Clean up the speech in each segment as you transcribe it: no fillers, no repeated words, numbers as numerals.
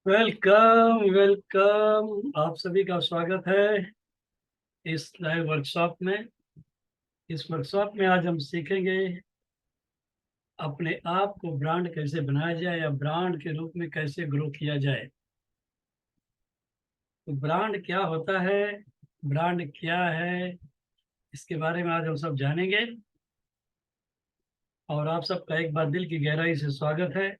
Welcome welcome. आप सभी का स्वागत है इस लाइव वर्कशॉप में। इस वर्कशॉप में आज हम सीखेंगे अपने आप को ब्रांड कैसे बनाया जाए या ब्रांड के रूप में कैसे ग्रो किया जाए। तो ब्रांड क्या होता है, ब्रांड क्या है, इसके बारे में आज हम सब जानेंगे। और आप सबका एक बार दिल की गहराई से स्वागत है।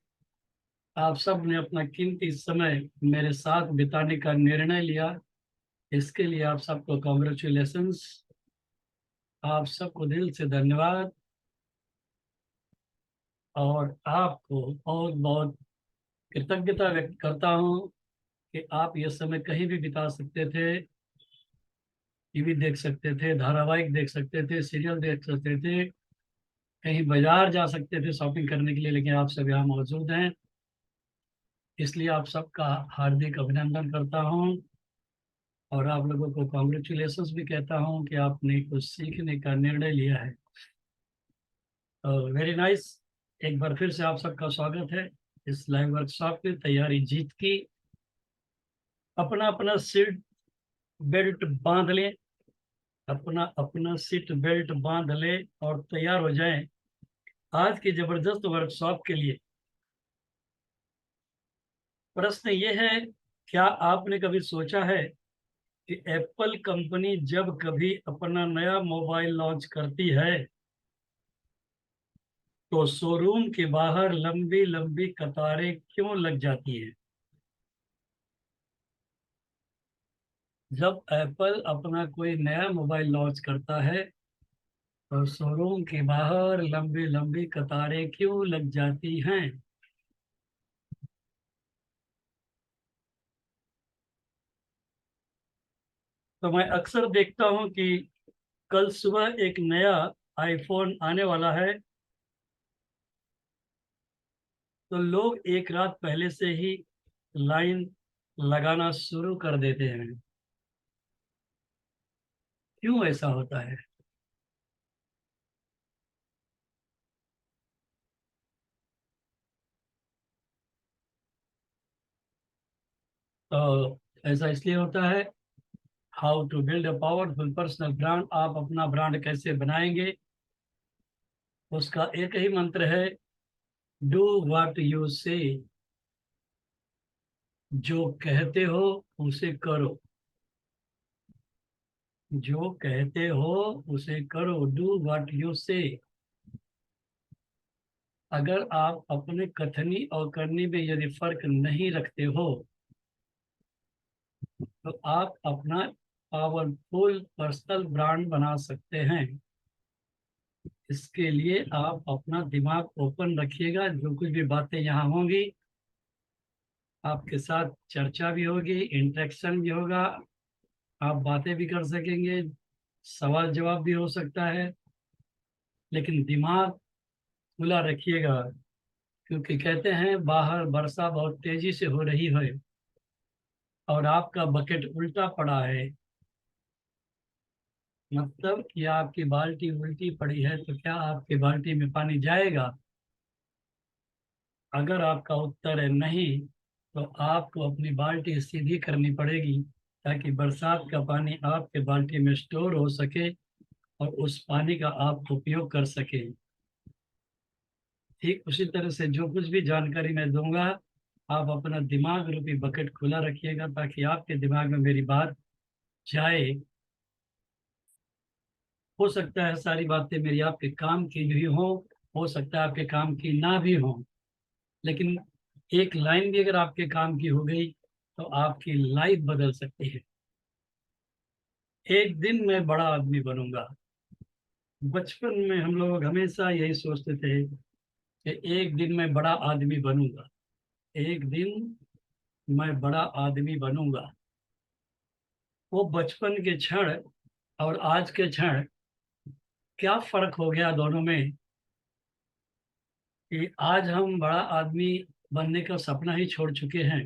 आप सब ने अपना कीमती समय मेरे साथ बिताने का निर्णय लिया, इसके लिए आप सबको कॉन्ग्रेचुलेशंस। आप सबको दिल से धन्यवाद। और आपको बहुत बहुत कृतज्ञता व्यक्त करता हूँ कि आप ये समय कहीं भी बिता सकते थे। टीवी देख सकते थे, धारावाहिक देख सकते थे, सीरियल देख सकते थे, कहीं बाजार जा सकते थे शॉपिंग करने के लिए, लेकिन आप सब यहाँ मौजूद हैं। इसलिए आप सबका हार्दिक अभिनंदन करता हूँ और आप लोगों को कॉन्ग्रेचुलेशंस भी कहता हूँ कि आपने कुछ सीखने का निर्णय लिया है। Very nice. एक बार फिर से आप सबका स्वागत है इस लाइव वर्कशॉप में। तैयारी जीत की। अपना अपना सीट बेल्ट बांध लें, अपना अपना सीट बेल्ट बांध ले और तैयार हो जाएं आज की जबरदस्त वर्कशॉप के लिए। प्रश्न ये है, क्या आपने कभी सोचा है कि एप्पल कंपनी जब कभी अपना नया मोबाइल लॉन्च करती है तो शोरूम के बाहर लंबी लंबी कतारें क्यों लग जाती है? जब एप्पल अपना कोई नया मोबाइल लॉन्च करता है तो शोरूम के बाहर लंबी लंबी कतारें क्यों लग जाती हैं? तो मैं अक्सर देखता हूं कि कल सुबह एक नया आईफोन आने वाला है, तो लोग एक रात पहले से ही लाइन लगाना शुरू कर देते हैं। क्यों ऐसा होता है? तो ऐसा इसलिए होता है। How to build a powerful personal brand, आप अपना ब्रांड कैसे बनाएंगे, उसका एक ही मंत्र है, डू व्हाट यू से। जो कहते हो उसे करो, जो कहते हो उसे करो, डू व्हाट यू से। अगर आप अपने कथनी और करनी में यदि फर्क नहीं रखते हो तो आप अपना पावरफुल पर्सनल ब्रांड बना सकते हैं। इसके लिए आप अपना दिमाग ओपन रखिएगा। जो कुछ भी बातें यहाँ होंगी, आपके साथ चर्चा भी होगी, इंटरेक्शन भी होगा, आप बातें भी कर सकेंगे, सवाल जवाब भी हो सकता है। लेकिन दिमाग खुला रखिएगा, क्योंकि कहते हैं बाहर वर्षा बहुत तेजी से हो रही है और आपका बकेट उल्टा पड़ा है। मतलब कि आपकी बाल्टी उल्टी पड़ी है, तो क्या आपकी बाल्टी में पानी जाएगा? अगर आपका उत्तर है नहीं, तो आपको अपनी बाल्टी सीधी करनी पड़ेगी ताकि बरसात का पानी आपके बाल्टी में स्टोर हो सके और उस पानी का आप उपयोग कर सके। ठीक उसी तरह से जो कुछ भी जानकारी मैं दूंगा, आप अपना दिमाग रूपी बकेट खुला रखिएगा ताकि आपके दिमाग में मेरी बात जाए। हो सकता है सारी बातें मेरी आपके काम की भी हो सकता है आपके काम की ना भी हो, लेकिन एक लाइन भी अगर आपके काम की हो गई तो आपकी लाइफ बदल सकती है। एक दिन मैं बड़ा आदमी बनूंगा। बचपन में हम लोग हमेशा यही सोचते थे कि एक दिन मैं बड़ा आदमी बनूंगा, एक दिन मैं बड़ा आदमी बनूंगा। वो बचपन के क्षण और आज के क्षण, क्या फर्क हो गया दोनों में कि आज हम बड़ा आदमी बनने का सपना ही छोड़ चुके हैं।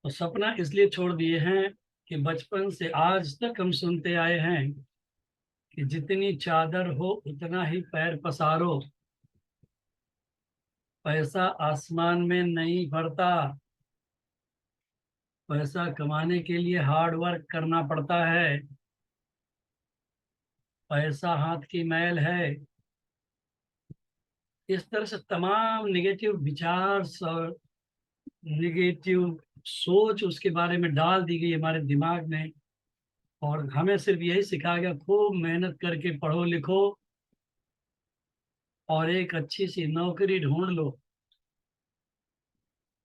तो सपना इसलिए छोड़ दिए हैं कि बचपन से आज तक हम सुनते आए हैं कि जितनी चादर हो उतना ही पैर पसारो। पैसा आसमान में नहीं बढ़ता। पैसा कमाने के लिए हार्ड वर्क करना पड़ता है। पैसा हाथ की मैल है। इस तरह से तमाम निगेटिव विचार और निगेटिव सोच उसके बारे में डाल दी गई हमारे दिमाग में। और हमें सिर्फ यही सिखाया गया, खूब मेहनत करके पढ़ो लिखो और एक अच्छी सी नौकरी ढूंढ लो।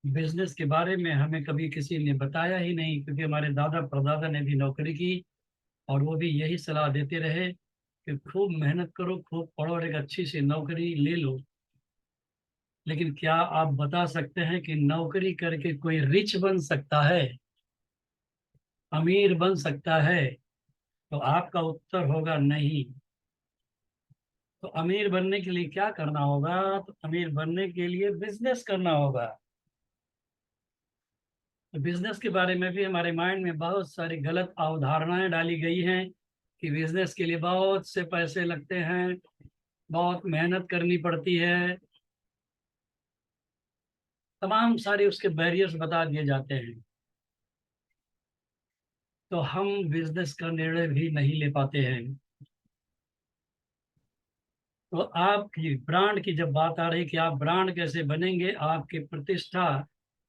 बिजनेस के बारे में हमें कभी किसी ने बताया ही नहीं, क्योंकि हमारे दादा परदादा ने भी नौकरी की और वो भी यही सलाह देते रहे कि खूब मेहनत करो, खूब पढ़ो और एक अच्छी सी नौकरी ले लो। लेकिन क्या आप बता सकते हैं कि नौकरी करके कोई रिच बन सकता है, अमीर बन सकता है? तो आपका उत्तर होगा नहीं। तो अमीर बनने के लिए क्या करना होगा? तो अमीर बनने के लिए बिजनेस करना होगा। तो बिजनेस के बारे में भी हमारे माइंड में बहुत सारी गलत अवधारणाएं डाली गई हैं कि बिजनेस के लिए बहुत से पैसे लगते हैं, बहुत मेहनत करनी पड़ती है, तमाम सारे उसके बैरियर्स बता दिए जाते हैं। तो हम बिजनेस का निर्णय भी नहीं ले पाते हैं। तो आपकी ब्रांड की जब बात आ रही कि आप ब्रांड कैसे बनेंगे, आपकी प्रतिष्ठा,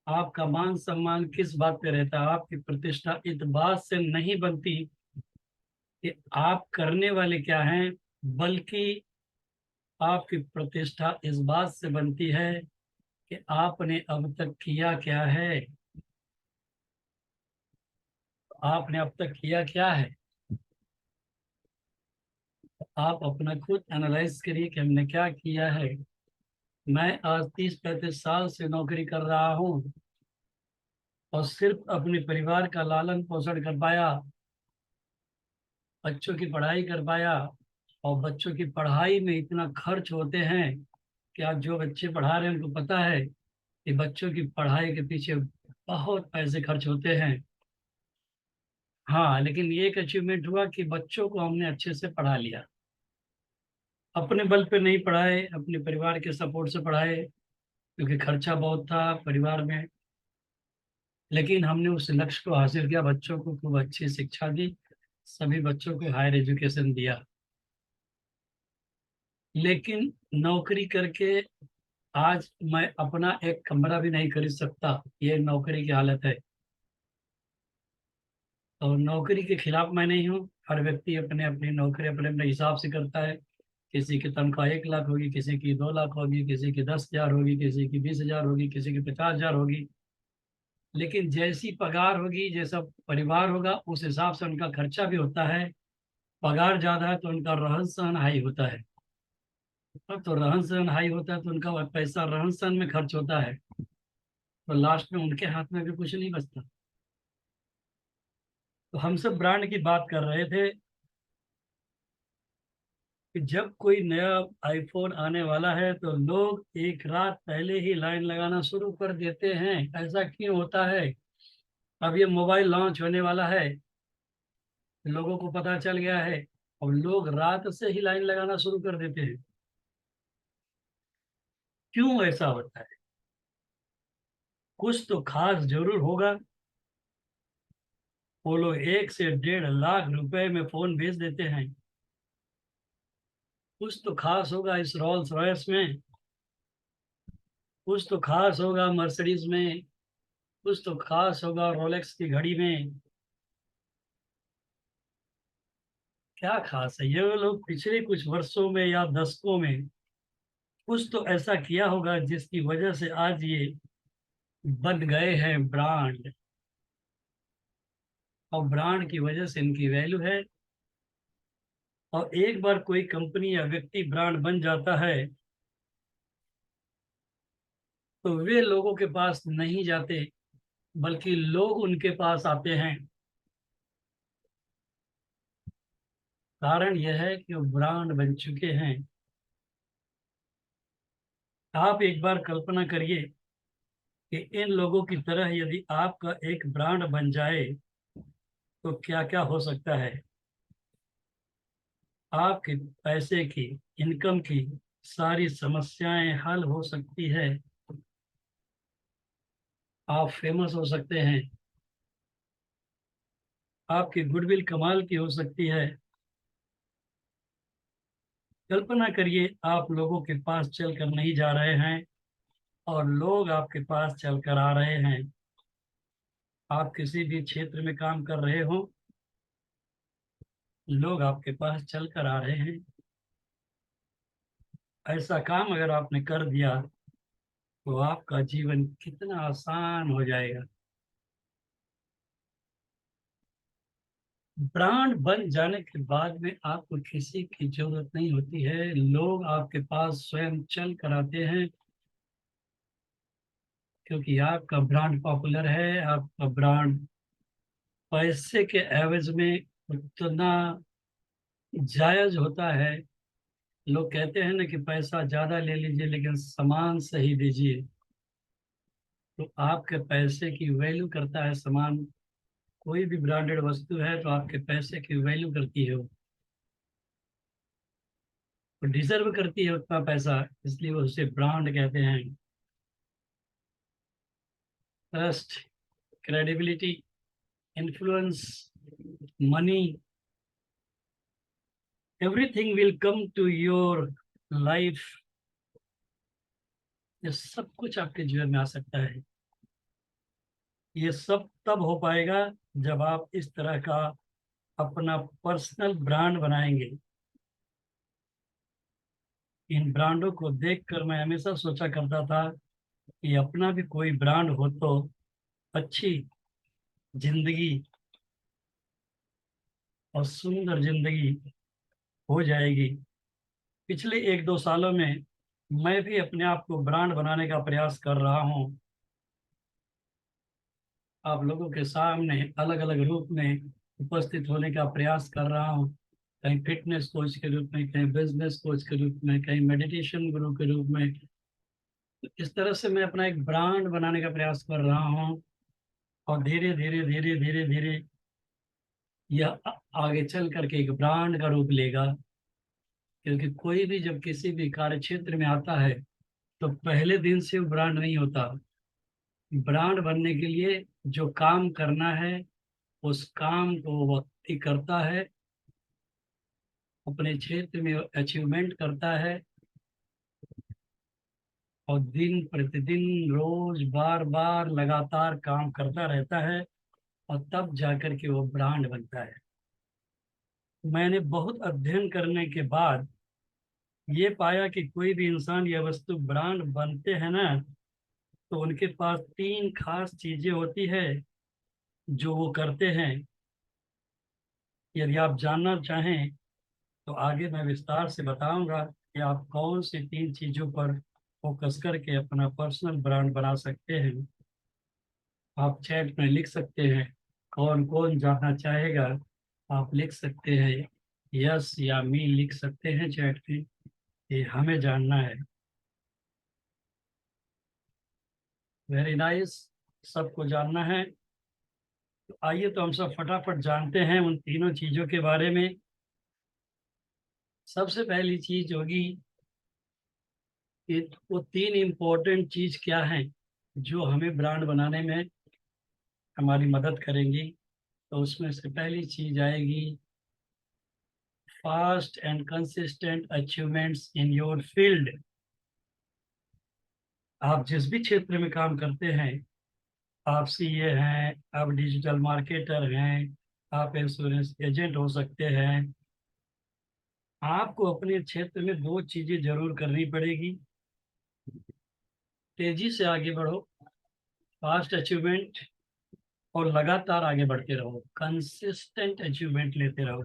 आपका मान सम्मान किस बात पे रहता है? आपकी प्रतिष्ठा इस बात से नहीं बनती कि आप करने वाले क्या हैं, बल्कि आपकी प्रतिष्ठा इस बात से बनती है कि आपने अब तक किया क्या है। आपने अब तक किया क्या है? आप अपना खुद एनालाइज करिए कि हमने क्या किया है। मैं आज 30-35 साल से नौकरी कर रहा हूँ और सिर्फ अपने परिवार का लालन पोषण कर पाया, बच्चों की पढ़ाई कर पाया। और बच्चों की पढ़ाई में इतना खर्च होते हैं कि आप जो बच्चे पढ़ा रहे हैं उनको पता है कि बच्चों की पढ़ाई के पीछे बहुत पैसे खर्च होते हैं। हाँ, लेकिन ये एक अचीवमेंट हुआ कि बच्चों को हमने अच्छे से पढ़ा लिया। अपने बल पे नहीं पढ़ाए, अपने परिवार के सपोर्ट से पढ़ाए, क्योंकि खर्चा बहुत था परिवार में। लेकिन हमने उस लक्ष्य को हासिल किया, बच्चों को खूब अच्छी शिक्षा दी, सभी बच्चों को हायर एजुकेशन दिया। लेकिन नौकरी करके आज मैं अपना एक कमरा भी नहीं खरीद सकता, ये नौकरी की हालत है। और नौकरी के खिलाफ मैं नहीं हूँ। हर व्यक्ति अपने अपनी नौकरी अपने अपने हिसाब से करता है। किसी की तनख्वाह 1 लाख होगी, किसी की 2 लाख होगी, किसी की 10 हजार होगी, किसी की 20 हजार होगी, किसी की 50 हजार होगी। लेकिन जैसी पगार होगी, जैसा परिवार होगा, उस हिसाब से उनका खर्चा भी होता है। पगार ज्यादा है तो उनका रहन सहन हाई होता है। तो रहन सहन हाई होता है तो उनका पैसा रहन सहन में खर्च होता है। तो लास्ट में उनके हाथ में भी कुछ नहीं बचता। तो हम सब ब्रांड की बात कर रहे थे कि जब कोई नया आईफोन आने वाला है तो लोग एक रात पहले ही लाइन लगाना शुरू कर देते हैं। ऐसा क्यों होता है? अब ये मोबाइल लॉन्च होने वाला है, लोगों को पता चल गया है और लोग रात से ही लाइन लगाना शुरू कर देते हैं। क्यों ऐसा होता है? कुछ तो खास जरूर होगा। वो लोग 1 से 1.5 लाख रुपए में फोन बेच देते हैं। कुछ तो खास होगा इस रोल्स रॉयस में, कुछ तो खास होगा मर्सिडीज में, कुछ तो खास होगा रोलेक्स की घड़ी में। क्या खास है? ये लोग पिछले कुछ वर्षों में या दशकों में कुछ तो ऐसा किया होगा जिसकी वजह से आज ये बन गए हैं ब्रांड। और ब्रांड की वजह से इनकी वैल्यू है। और एक बार कोई कंपनी या व्यक्ति ब्रांड बन जाता है तो वे लोगों के पास नहीं जाते, बल्कि लोग उनके पास आते हैं। कारण यह है कि वो ब्रांड बन चुके हैं। आप एक बार कल्पना करिए कि इन लोगों की तरह यदि आपका एक ब्रांड बन जाए तो क्या क्या हो सकता है। आपके पैसे की, इनकम की सारी समस्याएं हल हो सकती है, आप फेमस हो सकते हैं, आपकी गुडविल कमाल की हो सकती है। कल्पना करिए आप लोगों के पास चल कर नहीं जा रहे हैं और लोग आपके पास चल कर आ रहे हैं। आप किसी भी क्षेत्र में काम कर रहे हो, लोग आपके पास चल कर आ रहे हैं। ऐसा काम अगर आपने कर दिया तो आपका जीवन कितना आसान हो जाएगा। ब्रांड बन जाने के बाद में आपको किसी की जरूरत नहीं होती है, लोग आपके पास स्वयं चल कर आते हैं, क्योंकि आपका ब्रांड पॉपुलर है। आपका ब्रांड पैसे के एवज में उतना जायज होता है। लोग कहते हैं ना कि पैसा ज्यादा ले लीजिए लेकिन सामान सही दीजिए। तो आपके पैसे की वैल्यू करता है सामान। कोई भी ब्रांडेड वस्तु है तो आपके पैसे की वैल्यू करती है, वो डिजर्व करती है उतना पैसा, इसलिए वो उसे ब्रांड कहते हैं। Trust, credibility, influence, money, everything will come to your life. ये सब कुछ आपके जीवन में आ सकता है। ये सब तब हो पाएगा जब आप इस तरह का अपना पर्सनल ब्रांड बनाएंगे। इन ब्रांडों को देखकर मैं हमेशा सोचा करता था कि अपना भी कोई ब्रांड हो तो अच्छी जिंदगी और सुंदर जिंदगी हो जाएगी। पिछले 1-2 सालों में मैं भी अपने आप को ब्रांड बनाने का प्रयास कर रहा हूँ। आप लोगों के सामने अलग अलग रूप में उपस्थित होने का प्रयास कर रहा हूँ। कहीं फिटनेस कोच के रूप में, कहीं बिजनेस कोच के रूप में, कहीं मेडिटेशन गुरु के रूप में। तो इस तरह से मैं अपना एक ब्रांड बनाने का प्रयास कर रहा हूँ। और धीरे धीरे धीरे धीरे धीरे यह आगे चल करके एक ब्रांड का रूप लेगा। क्योंकि कोई भी जब किसी भी कार्य क्षेत्र में आता है तो पहले दिन से वो ब्रांड नहीं होता। ब्रांड बनने के लिए जो काम करना है उस काम को वो व्यक्ति करता है, अपने क्षेत्र में अचीवमेंट करता है और दिन प्रतिदिन रोज बार बार लगातार काम करता रहता है और तब जाकर के वो ब्रांड बनता है। मैंने बहुत अध्ययन करने के बाद ये पाया कि कोई भी इंसान या वस्तु ब्रांड बनते हैं ना, तो उनके पास 3 खास चीजें होती है जो वो करते हैं। यदि आप जानना चाहें तो आगे मैं विस्तार से बताऊंगा कि आप कौन सी 3 चीजों पर फोकस करके अपना पर्सनल ब्रांड बना सकते हैं। आप चैट में लिख सकते हैं, कौन कौन जानना चाहेगा। आप लिख सकते हैं यस या मी, लिख सकते हैं चैट में, ये हमें जानना है। वेरी नाइस, सबको जानना है। तो आइए तो हम सब फटाफट जानते हैं उन तीनों चीजों के बारे में। सबसे पहली चीज होगी कि वो 3 इम्पोर्टेंट चीज क्या हैं जो हमें ब्रांड बनाने में हमारी मदद करेंगी। तो उसमें से पहली चीज आएगी fast and consistent achievements in your field. आप जिस भी क्षेत्र में काम करते हैं, आप सीए हैं, आप डिजिटल मार्केटर हैं, आप इंश्योरेंस एजेंट हो सकते हैं, आपको अपने क्षेत्र में 2 चीजें जरूर करनी पड़ेगी। तेजी से आगे बढ़ो, फास्ट अचीवमेंट, और लगातार आगे बढ़ते रहो, कंसिस्टेंट अचीवमेंट लेते रहो।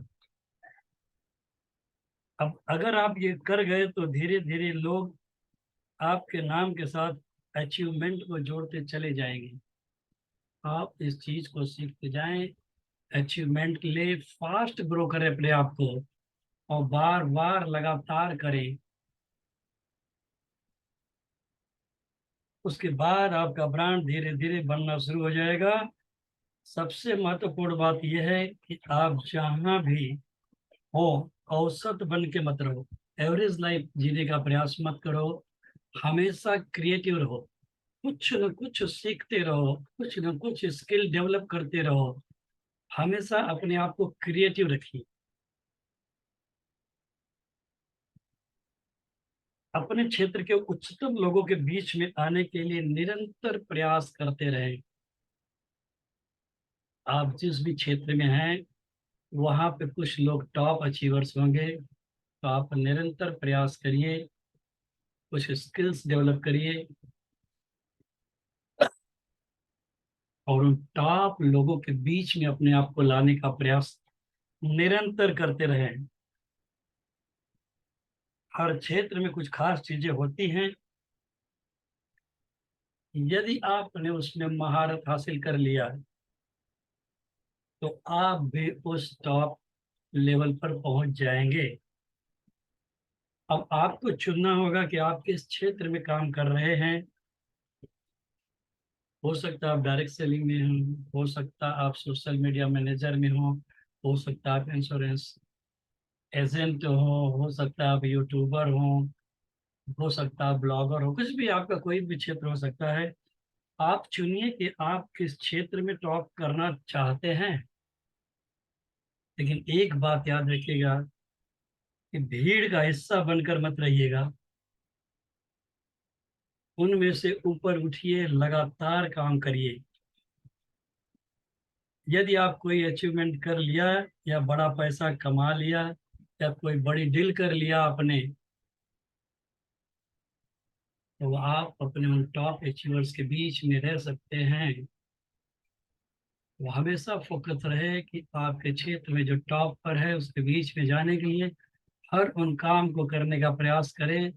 अब अगर आप ये कर गए तो धीरे धीरे लोग आपके नाम के साथ अचीवमेंट को जोड़ते चले जाएंगे। आप इस चीज को सीखते जाएं, अचीवमेंट के लिए फास्ट ग्रो करें अपने आप को और बार बार लगातार करें। उसके बाद आपका ब्रांड धीरे धीरे बनना शुरू हो जाएगा। सबसे महत्वपूर्ण बात यह है कि आप जहाँ भी हो, औसत बन के मत रहो। एवरेज लाइफ जीने का प्रयास मत करो। हमेशा क्रिएटिव रहो, कुछ न कुछ सीखते रहो, कुछ न कुछ स्किल डेवलप करते रहो। हमेशा अपने आप को क्रिएटिव रखिए। अपने क्षेत्र के उच्चतम लोगों के बीच में आने के लिए निरंतर प्रयास करते रहें। आप जिस भी क्षेत्र में हैं वहां पे कुछ लोग टॉप अचीवर्स होंगे, तो आप निरंतर प्रयास करिए, कुछ स्किल्स डेवलप करिए और उन टॉप लोगों के बीच में अपने आप को लाने का प्रयास निरंतर करते रहें। हर क्षेत्र में कुछ खास चीजें होती हैं, यदि आपने उसमें महारत हासिल कर लिया तो आप भी उस टॉप लेवल पर पहुंच जाएंगे। अब आपको चुनना होगा कि आप किस क्षेत्र में काम कर रहे हैं। हो सकता है आप डायरेक्ट सेलिंग में हो सकता है आप सोशल मीडिया मैनेजर में हो सकता है आप इंश्योरेंस एजेंट हो सकता है आप यूट्यूबर हो सकता है आप ब्लॉगर हो, कुछ भी आपका कोई भी क्षेत्र हो सकता है। आप चुनिए कि आप किस क्षेत्र में टॉप करना चाहते हैं। लेकिन एक बात याद रखिएगा कि भीड़ का हिस्सा बनकर मत रहिएगा, उनमें से ऊपर उठिए, लगातार काम करिए। यदि आप कोई अचीवमेंट कर लिया या बड़ा पैसा कमा लिया या कोई बड़ी डील कर लिया आपने, तो आप अपने उन टॉप अचीवर्स के बीच में रह सकते हैं। वो हमेशा फोकस रहे कि आपके क्षेत्र में जो टॉप पर है उसके बीच में जाने के लिए हर उन काम को करने का प्रयास करें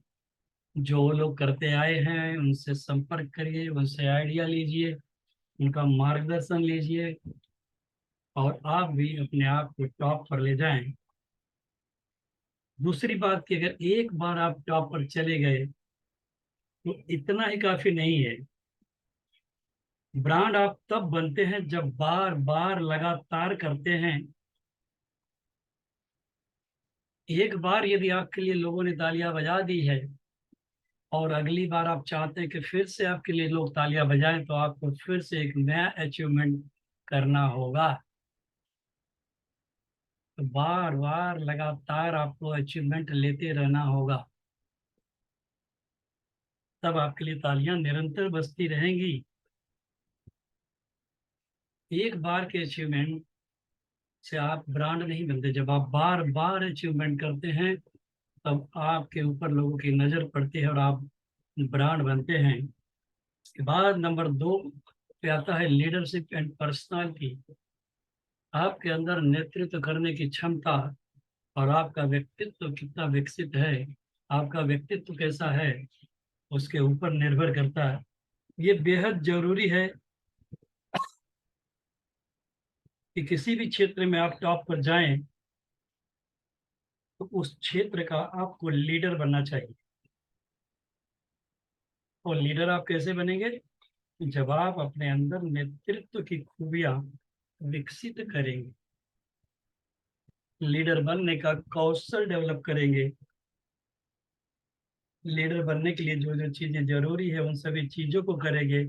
जो वो लोग करते आए हैं। उनसे संपर्क करिए, उनसे आइडिया लीजिए, उनका मार्गदर्शन लीजिए और आप भी अपने आप को टॉप पर ले जाएं। दूसरी बात कि अगर एक बार आप टॉप पर चले गए तो इतना ही काफी नहीं है। ब्रांड आप तब बनते हैं जब बार बार लगातार करते हैं। एक बार यदि आपके लिए लोगों ने तालियां बजा दी है और अगली बार आप चाहते हैं कि फिर से आपके लिए लोग तालियां बजाएं, तो आपको फिर से एक नया अचीवमेंट करना होगा। तो बार बार लगातार आपको अचीवमेंट लेते रहना होगा, तब आपके लिए तालियां निरंतर बजती रहेंगी। एक बार के अचीवमेंट से आप ब्रांड नहीं बनते, जब आप बार बार अचीवमेंट करते हैं तब आपके ऊपर लोगों की नजर पड़ती है और आप ब्रांड बनते हैं। इसके बाद नंबर 2 पे आता है लीडरशिप एंड पर्सनालिटी। आपके अंदर नेतृत्व करने की क्षमता और आपका व्यक्तित्व कितना विकसित है, आपका व्यक्तित्व कैसा है, उसके ऊपर निर्भर करता है। ये बेहद जरूरी है कि किसी भी क्षेत्र में आप टॉप पर जाएं तो उस क्षेत्र का आपको लीडर बनना चाहिए। और लीडर आप कैसे बनेंगे? जब आप अपने अंदर नेतृत्व की खूबियां विकसित करेंगे, लीडर बनने का कौशल डेवलप करेंगे, लीडर बनने के लिए जो जो चीजें जरूरी है उन सभी चीजों को करेंगे,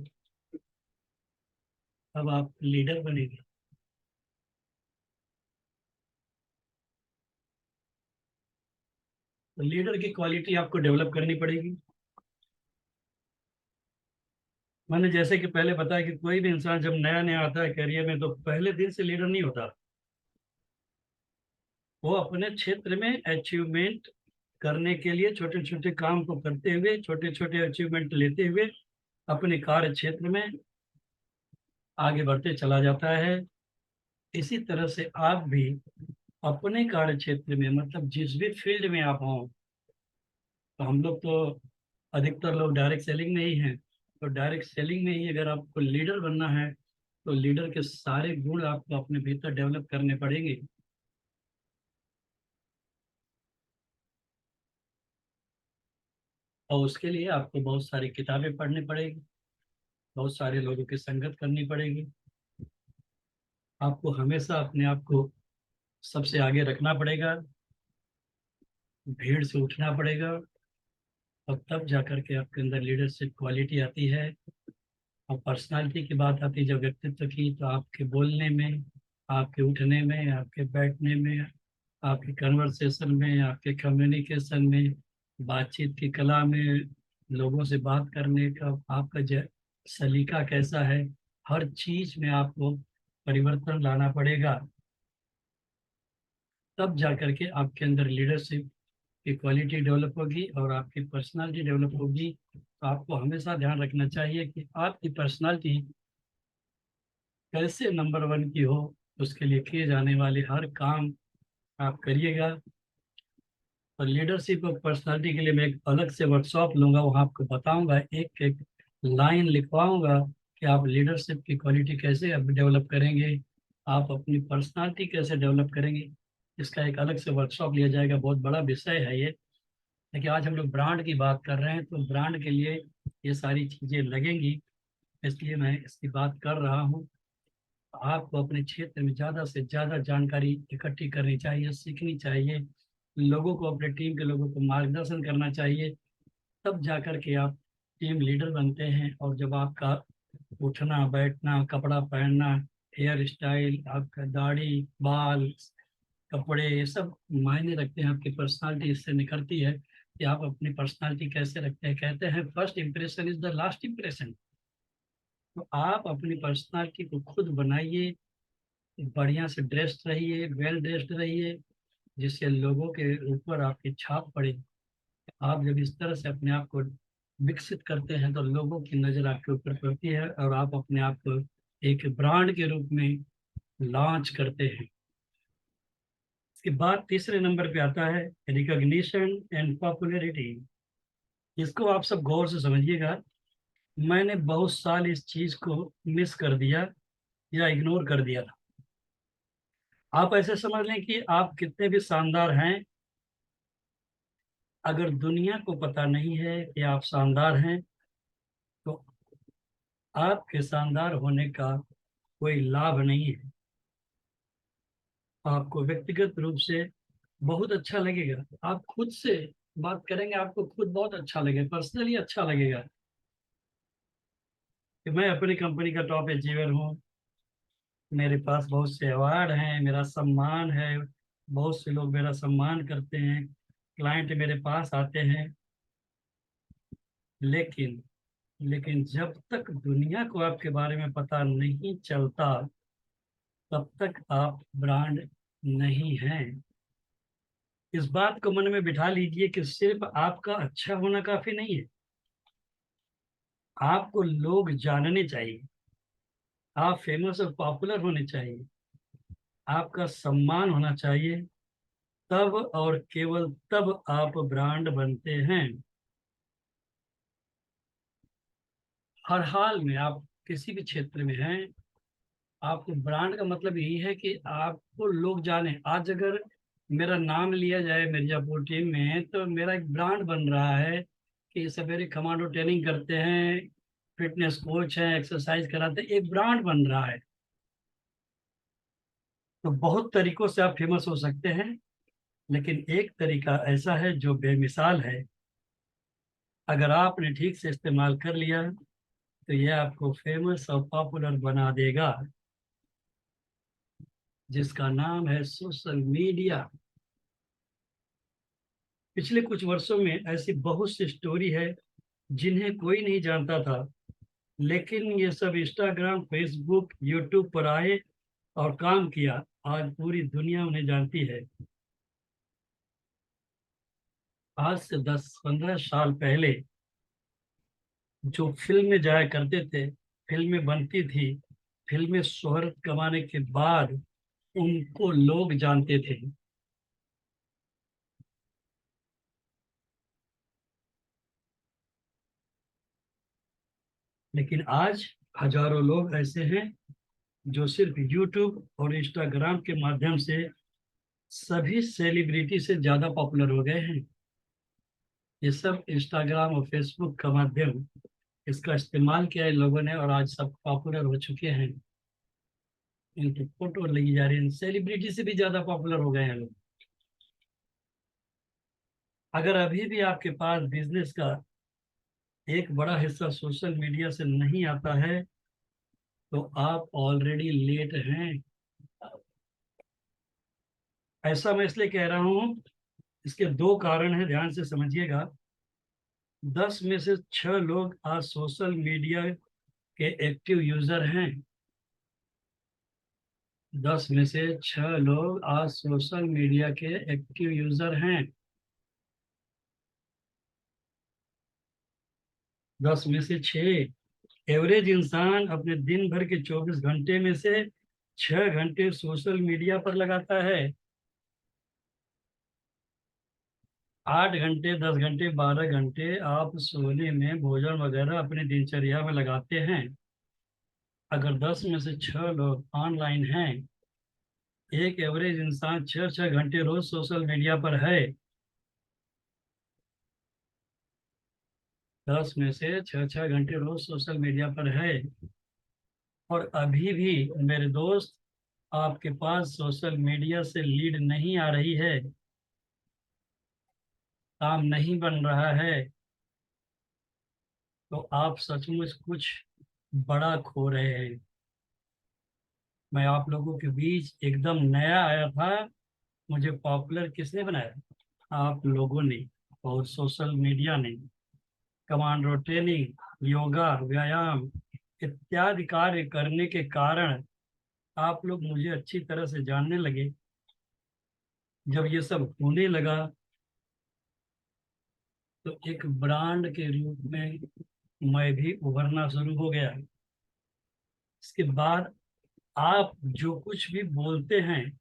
तब आप लीडर बनेंगे। तो लीडर की क्वालिटी आपको डेवलप करनी पड़ेगी। मैंने जैसे कि पहले बताया कि कोई भी इंसान जब नया नया आता है करियर में तो पहले दिन से लीडर नहीं होता। वो अपने क्षेत्र में अचीवमेंट करने के लिए छोटे छोटे काम को करते हुए, छोटे छोटे अचीवमेंट लेते हुए अपने कार्य क्षेत्र में आगे बढ़ते चला जाता है। इसी तरह से आप भी अपने कार्य क्षेत्र में, मतलब जिस भी फील्ड में आप हों, तो हम लोग तो अधिकतर लोग डायरेक्ट सेलिंग में ही हैं, तो डायरेक्ट सेलिंग में ही अगर आपको लीडर बनना है तो लीडर के सारे गुण आपको अपने भीतर डेवलप करने पड़ेंगे। और उसके लिए आपको बहुत सारी किताबें पढ़नी पड़ेगी, बहुत सारे लोगों की संगत करनी पड़ेगी। आपको हमेशा अपने आप को सबसे आगे रखना पड़ेगा। भीड़ से उठना पड़ेगा, और तब जा करके आपके अंदर लीडरशिप क्वालिटी आती है। और पर्सनालिटी की बात आती है जब व्यक्तित्व की, तो आपके बोलने में, आपके उठने में, आपके बैठने में, आपके कन्वर्सेशन में, आपके कम्युनिकेशन में, बातचीत की कला में, लोगों से बात करने का आपका सलीका कैसा है, हर चीज में आपको परिवर्तन लाना पड़ेगा। तब जा करके आपके अंदर लीडरशिप की क्वालिटी डेवलप होगी और आपकी पर्सनालिटी डेवलप होगी। तो आपको हमेशा ध्यान रखना चाहिए कि आपकी पर्सनालिटी कैसे नंबर वन की हो। उसके लिए किए जाने वाले हर काम आप करिएगा। और लीडरशिप और पर्सनालिटी के लिए मैं एक अलग से वर्कशॉप लूंगा, वहाँ आपको बताऊंगा, एक एक लाइन लिखवाऊंगा कि आप लीडरशिप की क्वालिटी कैसे अब डेवलप करेंगे, आप अपनी पर्सनालिटी कैसे डेवलप करेंगे। इसका एक अलग से वर्कशॉप लिया जाएगा, बहुत बड़ा विषय है ये। लेकिन आज हम लोग ब्रांड की बात कर रहे हैं, तो ब्रांड के लिए ये सारी चीज़ें लगेंगी, इसलिए मैं इसकी बात कर रहा हूँ। आपको अपने क्षेत्र में ज़्यादा से ज़्यादा जानकारी इकट्ठी करनी चाहिए, सीखनी चाहिए, लोगों को, अपने टीम के लोगों को मार्गदर्शन करना चाहिए। तब जाकर के आप टीम लीडर बनते हैं। और जब आपका उठना बैठना, कपड़ा पहनना, हेयर स्टाइल, आपका दाढ़ी बाल, कपड़े, ये सब मायने रखते हैं, आपकी पर्सनालिटी इससे निखरती है कि आप अपनी पर्सनालिटी कैसे रखते हैं। कहते हैं first impression is the last impression. तो आप अपनी पर्सनालिटी को खुद बनाइए, बढ़िया से ड्रेस्ड रहिए, वेल ड्रेस्ड रहिए, जिससे लोगों के ऊपर आपकी छाप पड़े। आप जब इस तरह से अपने आप को विकसित करते हैं तो लोगों की नज़र आपके ऊपर पड़ती है और आप अपने आप को एक ब्रांड के रूप में लॉन्च करते हैं। इसके बाद तीसरे नंबर पे आता है रिकॉग्निशन एंड पॉपुलैरिटी। इसको आप सब गौर से समझिएगा। मैंने बहुत साल इस चीज को मिस कर दिया या इग्नोर कर दिया था। आप ऐसे समझ लें कि आप कितने भी शानदार हैं, अगर दुनिया को पता नहीं है कि आप शानदार हैं, तो आपके शानदार होने का कोई लाभ नहीं है। आपको व्यक्तिगत रूप से बहुत अच्छा लगेगा, आप खुद से बात करेंगे, आपको खुद बहुत अच्छा लगेगा, पर्सनली अच्छा लगेगा कि मैं अपनी कंपनी का टॉप अचीवर हूँ, मेरे पास बहुत से अवार्ड हैं, मेरा सम्मान है, बहुत से लोग मेरा सम्मान करते हैं, क्लाइंट मेरे पास आते हैं। लेकिन लेकिन जब तक दुनिया को आपके बारे में पता नहीं चलता, तब तक आप ब्रांड नहीं हैं। इस बात को मन में बिठा लीजिए कि सिर्फ आपका अच्छा होना काफी नहीं है, आपको लोग जानने चाहिए, आप फेमस और पॉपुलर होने चाहिए, आपका सम्मान होना चाहिए। तब और केवल तब आप ब्रांड बनते हैं। हर हाल में आप किसी भी क्षेत्र में हैं, आपको ब्रांड का मतलब यही है कि आपको लोग जाने। आज अगर मेरा नाम लिया जाए मिर्जापुर टीम में, तो मेरा एक ब्रांड बन रहा है कि सवेरे कमांडो ट्रेनिंग करते हैं, फिटनेस कोच हैं, एक्सरसाइज कराते हैं, एक ब्रांड बन रहा है। तो बहुत तरीकों से आप फेमस हो सकते हैं, लेकिन एक तरीका ऐसा है जो बेमिसाल है। अगर आपने ठीक से इस्तेमाल कर लिया तो यह आपको फेमस और पॉपुलर बना देगा, जिसका नाम है सोशल मीडिया। पिछले कुछ वर्षों में ऐसी बहुत सी स्टोरी है जिन्हें कोई नहीं जानता था, लेकिन ये सब इंस्टाग्राम, फेसबुक, यूट्यूब पर आए और काम किया। आज पूरी दुनिया उन्हें जानती है। आज से 10-15 साल पहले जो फिल्म में जाया करते थे, फिल्में बनती थी, फिल्में शोहरत कमाने के बाद उनको लोग जानते थे। लेकिन आज हजारों लोग ऐसे हैं जो सिर्फ यूट्यूब और इंस्टाग्राम के माध्यम से सभी सेलिब्रिटी से ज्यादा पॉपुलर हो गए हैं। ये सब इंस्टाग्राम और फेसबुक का माध्यम, इसका इस्तेमाल किया है लोगों ने, और आज सब पॉपुलर हो चुके हैं। इनकी फोटो लगी जा रही है, सेलिब्रिटी से भी ज्यादा पॉपुलर हो गए हैं लोग। अगर अभी भी आपके पास बिजनेस का एक बड़ा हिस्सा सोशल मीडिया से नहीं आता है तो आप ऑलरेडी लेट हैं। ऐसा मैं इसलिए कह रहा हूँ, इसके दो कारण हैं, ध्यान से समझिएगा। 10 में से 6 लोग आज सोशल मीडिया के एक्टिव यूजर हैं। 10 में से 6 लोग आज सोशल मीडिया के एक्टिव यूजर हैं। 10 में से 6। एवरेज इंसान अपने दिन भर के 24 घंटे में से 6 घंटे सोशल मीडिया पर लगाता है। 8 घंटे, 10 घंटे, 12 घंटे आप सोने में, भोजन वगैरह अपनी दिनचर्या में लगाते हैं। अगर 10 में से 6 लोग ऑनलाइन हैं, एक एवरेज इंसान 6 6 घंटे रोज सोशल मीडिया पर है। 10 में से 6 6 घंटे रोज सोशल मीडिया पर है। और अभी भी मेरे दोस्त, आपके पास सोशल मीडिया से लीड नहीं आ रही है, काम नहीं बन रहा है, तो आप सचमुच कुछ बड़ा खो रहे हैं। मैं आप लोगों के बीच एकदम नया आया था। मुझे पॉपुलर किसने बनाया? आप लोगों ने और सोशल मीडिया ने। कमांडो ट्रेनिंग, योगा, व्यायाम इत्यादि कार्य करने के कारण आप लोग मुझे अच्छी तरह से जानने लगे। जब ये सब होने लगा तो एक ब्रांड के रूप में मैं भी उभरना शुरू हो गया। इसके बाद आप जो कुछ भी बोलते हैं,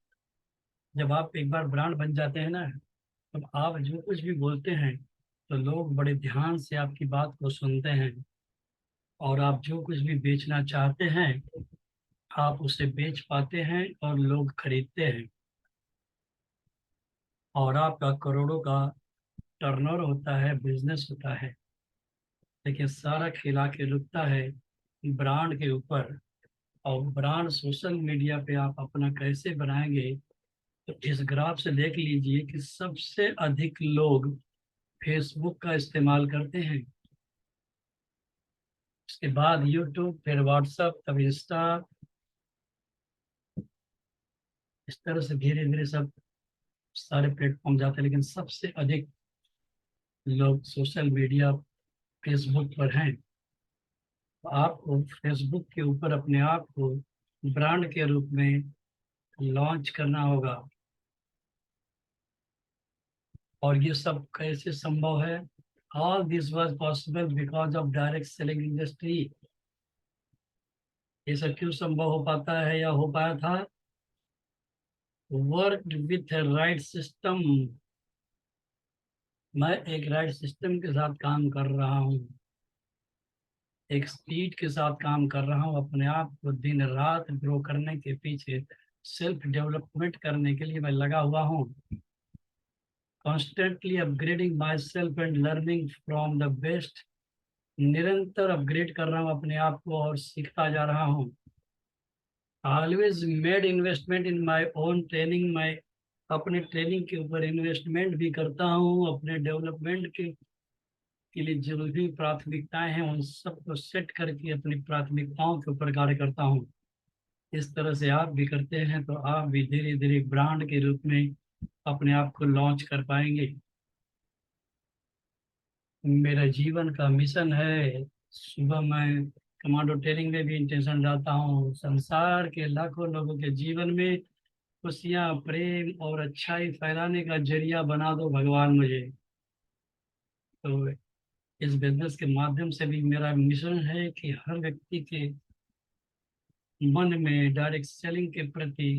जब आप एक बार ब्रांड बन जाते हैं ना, तब आप जो कुछ भी बोलते हैं तो लोग बड़े ध्यान से आपकी बात को सुनते हैं। और आप जो कुछ भी बेचना चाहते हैं आप उसे बेच पाते हैं और लोग खरीदते हैं। और आपका करोड़ों का टर्नओवर होता है, बिजनेस होता है। लेकिन सारा खिला के रुकता है ब्रांड के ऊपर। और ब्रांड सोशल मीडिया पे आप अपना कैसे बनाएंगे, तो इस ग्राफ से देख लीजिए कि सबसे अधिक लोग फेसबुक का इस्तेमाल करते हैं। उसके बाद यूट्यूब, फिर व्हाट्सएप, तब इंस्टा। इस तरह से धीरे धीरे सब सारे प्लेटफॉर्म जाते हैं, लेकिन सबसे अधिक लोग सोशल मीडिया फेसबुक पर हैं। तो आपको फेसबुक के ऊपर अपने आप को ब्रांड के रूप में लॉन्च करना होगा। और ये सब कैसे संभव है? All this was possible because of direct selling industry. ये सब क्यों संभव हो पाता है या हो पाया था? Work with right system. मैं एक राइट सिस्टम के साथ काम कर रहा हूँ, एक स्पीड के साथ काम कर रहा हूँ। अपने आप को दिन रात ग्रो करने के पीछे, सेल्फ डेवलपमेंट करने के लिए मैं लगा हुआ हूँ। Constantly upgrading my self and learning from the best. निरंतर अपग्रेड कर रहा हूँ अपने आप को और सीखता जा रहा हूँ। Always made investment in my own training. मैं अपने ट्रेनिंग के ऊपर इन्वेस्टमेंट भी करता हूँ। अपने डेवलपमेंट के लिए जो भी प्राथमिकताएं हैं उन सबको सेट करके अपनी प्राथमिकताओं के ऊपर कार्य करता हूँ। इस तरह से आप भी करते हैं तो आप भी धीरे धीरे ब्रांड के रूप में अपने आप को लॉन्च कर पाएंगे। मेरा जीवन का मिशन है। सुबह मैं कमांडो ट्रेनिंग में भी इंटेंशन डालता हूँ, संसार के लाखों लोगों के जीवन में खुशियाँ, प्रेम और अच्छाई फैलाने का जरिया बना दो भगवान मुझे। तो इस बिजनेस के माध्यम से भी मेरा मिशन है कि हर व्यक्ति के मन में डायरेक्ट सेलिंग के प्रति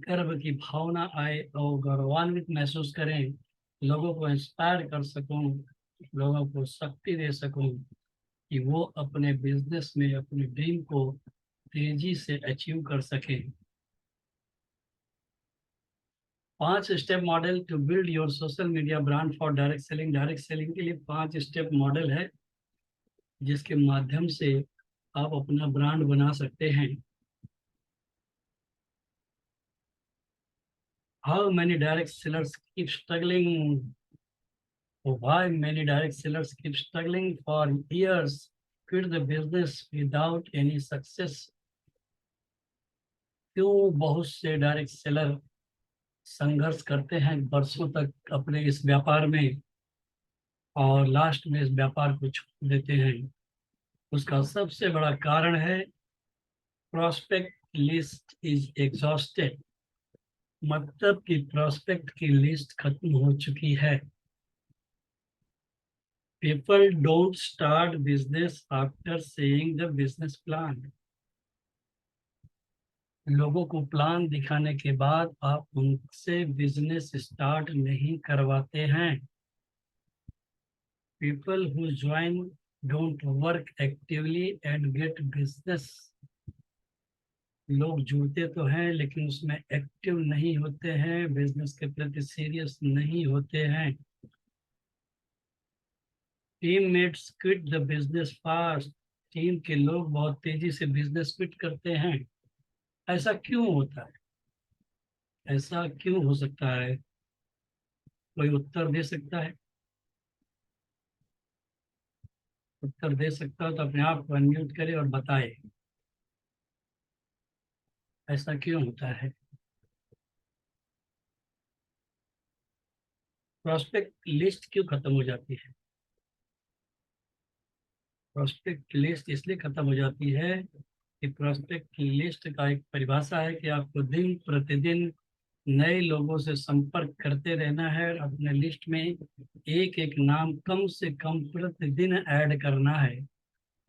गर्व की भावना आए और गौरवान्वित महसूस करें। लोगों को इंस्पायर कर सकूं, लोगों को शक्ति दे सकूं कि वो अपने बिजनेस में अपने ड्रीम को तेजी से अचीव कर सकें। 5 step model to build your social media brand for direct selling. Direct selling के लिए 5 स्टेप मॉडल है जिसके माध्यम से आप अपना ब्रांड बना सकते हैं। How many direct sellers keep struggling? Why many direct sellers keep struggling for years, quit the business without any success? क्यों बहुत से डायरेक्ट सेलर संघर्ष करते हैं वर्षों तक अपने इस व्यापार में और लास्ट में इस व्यापार को छोड़ देते हैं? उसका सबसे बड़ा कारण है प्रॉस्पेक्ट लिस्ट इज एग्जॉस्टेड। मतलब कि प्रॉस्पेक्ट की लिस्ट खत्म हो चुकी है। People don't start business after saying the business plan. लोगों को प्लान दिखाने के बाद आप उनसे बिजनेस स्टार्ट नहीं करवाते हैं। People who join don't work actively and gate business. लोग जुड़ते तो हैं लेकिन उसमें एक्टिव नहीं होते हैं, बिजनेस के प्रति सीरियस नहीं होते हैं। Teammates quit the business fast. Team के लोग बहुत तेजी से बिजनेस क्विट करते हैं। ऐसा क्यों होता है? ऐसा क्यों हो सकता है? कोई उत्तर दे सकता है? उत्तर दे सकता हो तो अपने आप को अनम्यूट करे और बताए ऐसा क्यों होता है। प्रोस्पेक्ट लिस्ट क्यों खत्म हो जाती है? प्रोस्पेक्ट लिस्ट इसलिए खत्म हो जाती है कि प्रोस्पेक्ट की लिस्ट का एक परिभाषा है कि आपको दिन प्रतिदिन नए लोगों से संपर्क करते रहना है और अपने लिस्ट में एक एक नाम कम से कम प्रतिदिन ऐड करना है।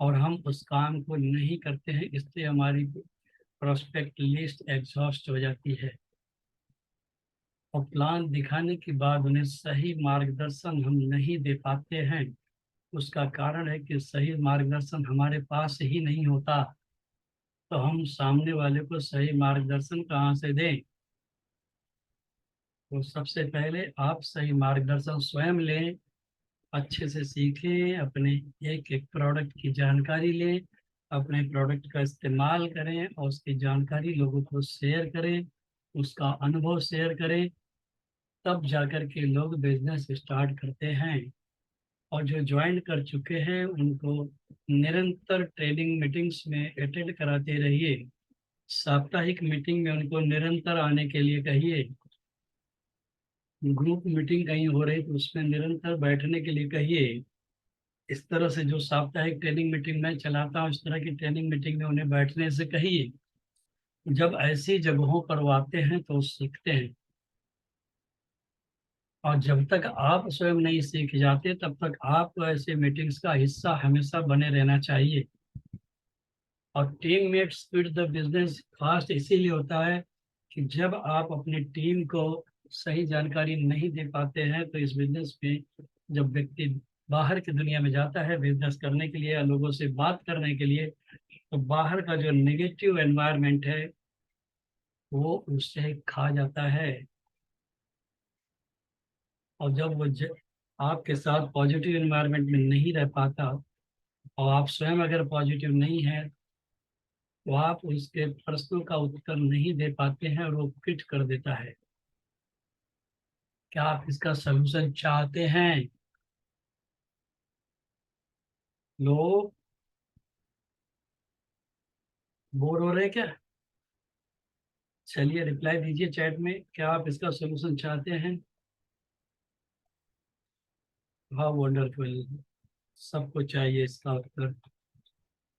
और हम उस काम को नहीं करते हैं, इसलिए हमारी प्रोस्पेक्ट लिस्ट एग्जॉस्ट हो जाती है। और प्लान दिखाने के बाद उन्हें सही मार्गदर्शन हम नहीं दे पाते हैं। उसका कारण है कि सही मार्गदर्शन हमारे पास ही नहीं होता, तो हम सामने वाले को सही मार्गदर्शन कहाँ से दें? तो सबसे पहले आप सही मार्गदर्शन स्वयं लें, अच्छे से सीखें, अपने एक एक प्रोडक्ट की जानकारी लें, अपने प्रोडक्ट का इस्तेमाल करें और उसकी जानकारी लोगों को शेयर करें, उसका अनुभव शेयर करें। तब जाकर के लोग बिजनेस स्टार्ट करते हैं। और जो ज्वाइन कर चुके हैं उनको निरंतर ट्रेनिंग मीटिंग्स में अटेंड कराते रहिए। साप्ताहिक मीटिंग में उनको निरंतर आने के लिए कहिए। ग्रुप मीटिंग कहीं हो रही तो उसमें निरंतर बैठने के लिए कहिए। इस तरह से जो साप्ताहिक ट्रेनिंग मीटिंग मैं चलाता हूँ, इस तरह की ट्रेनिंग मीटिंग में उन्हें बैठने से कहिए। जब ऐसी जगहों पर वो आते हैं तो वो सीखते हैं। और जब तक आप स्वयं नहीं सीख जाते तब तक आपको ऐसे मीटिंग्स का हिस्सा हमेशा बने रहना चाहिए। और team mates quit the business fast इसीलिए होता है कि जब आप अपनी टीम को सही जानकारी नहीं दे पाते हैं तो इस बिजनेस में जब व्यक्ति बाहर की दुनिया में जाता है बिजनेस करने के लिए या लोगों से बात करने के लिए, तो बाहर का जो नेगेटिव एनवायरनमेंट है वो उससे खा जाता है। और जब वो आपके साथ पॉजिटिव एनवायरनमेंट में नहीं रह पाता और आप स्वयं अगर पॉजिटिव नहीं है तो आप उसके प्रश्नों का उत्तर नहीं दे पाते हैं और वो क्विट कर देता है। क्या आप इसका सलूशन चाहते हैं? लोग बोर हो रहे हैं क्या? चलिए रिप्लाई दीजिए चैट में, क्या आप इसका सलूशन चाहते हैं? हाँ वंडरफुल, सबको चाहिए इसका उत्तर।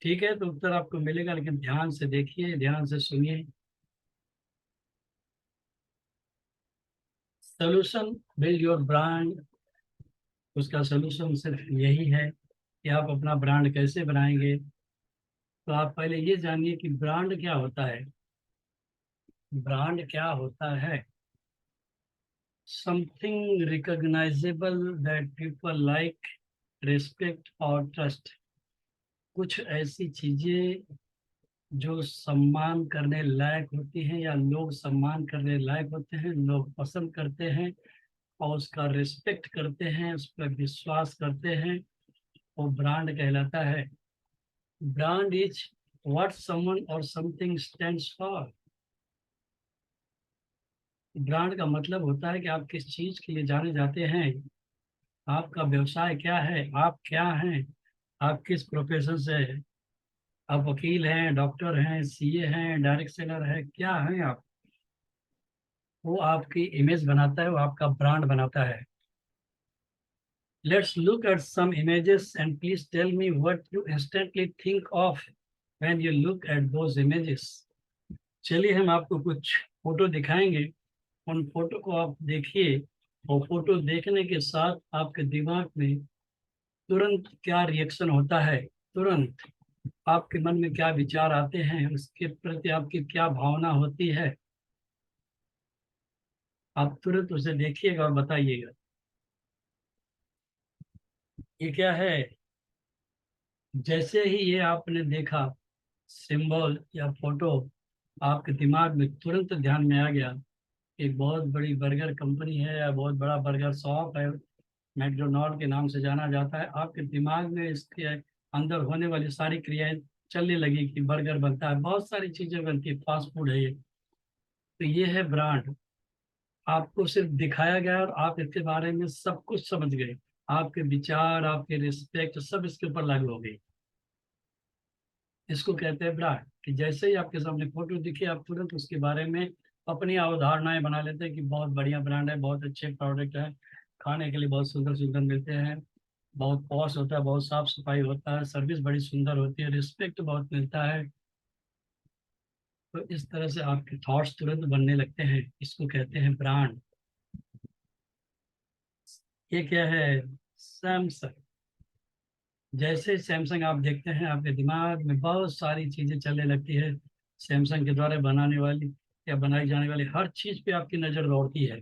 ठीक है तो उत्तर आपको मिलेगा, लेकिन ध्यान से देखिए, ध्यान से सुनिए। Solution build your brand. उसका सोल्यूशन सिर्फ यही है कि आप अपना ब्रांड कैसे बनाएंगे। तो आप पहले ये जानिए कि ब्रांड क्या होता है। ब्रांड क्या होता है? Something recognisable that people like, respect और ट्रस्ट। कुछ ऐसी चीजें जो सम्मान करने लायक होती हैं या लोग सम्मान करने लायक होते हैं, लोग पसंद करते हैं और उसका रिस्पेक्ट करते हैं, उस पर विश्वास करते हैं, वो ब्रांड कहलाता है। ब्रांड इज व्हाट समवन और समथिंग स्टैंड्स फॉर। ब्रांड का मतलब होता है कि आप किस चीज के लिए जाने जाते हैं। आपका व्यवसाय क्या है, आप क्या हैं, आप किस प्रोफेशन से हैं, आप वकील हैं, डॉक्टर हैं, सीए हैं, डायरेक्ट सेलर है, क्या हैं आप, वो आपकी इमेज बनाता है, वो आपका ब्रांड बनाता है। Let's look at some images and please tell me what you instantly think of when you look at those images. चलिए हम आपको कुछ फोटो दिखाएंगे, उन फोटो को आप देखिए और फोटो देखने के साथ आपके दिमाग में तुरंत क्या रिएक्शन होता है, तुरंत आपके मन में क्या विचार आते हैं, उसके प्रति आपकी क्या भावना होती है, आप तुरंत उसे देखिएगा और बताइएगा। ये क्या है? जैसे ही ये आपने देखा सिंबल या फोटो, आपके दिमाग में तुरंत ध्यान में आ गया, एक बहुत बड़ी बर्गर कंपनी है या बहुत बड़ा बर्गर शॉप है, मैकडोनाल्ड के नाम से जाना जाता है, आपके दिमाग में इसके अंदर होने वाली सारी क्रियाएं चलने लगी कि बर्गर बनता है, बहुत सारी चीजें बनती है, फास्ट फूड है ये। तो ये है ब्रांड, आपको सिर्फ दिखाया गया और आप इसके बारे में सब कुछ समझ गए, आपके विचार, आपके रिस्पेक्ट सब इसके ऊपर लागू हो गई। इसको कहते हैं ब्रांड, कि जैसे ही आपके सामने फोटो दिखे आप तुरंत उसके बारे में अपनी अवधारणाएं बना लेते हैं कि बहुत बढ़िया ब्रांड है, बहुत अच्छे प्रोडक्ट है, खाने के लिए बहुत सुंदर सुंदर मिलते हैं, बहुत पॉश होता है, बहुत साफ सफाई होता है, सर्विस बड़ी सुंदर होती है, रिस्पेक्ट बहुत मिलता है। तो इस तरह से आपके थॉट्स तुरंत बनने लगते हैं, इसको कहते हैं ब्रांड। ये क्या है? सैमसंग। जैसे सैमसंग आप देखते हैं आपके दिमाग में बहुत सारी चीजें चलने लगती है, सैमसंग के द्वारा बनाने वाली या बनाई जाने वाली हर चीज पे आपकी नजर दौड़ती है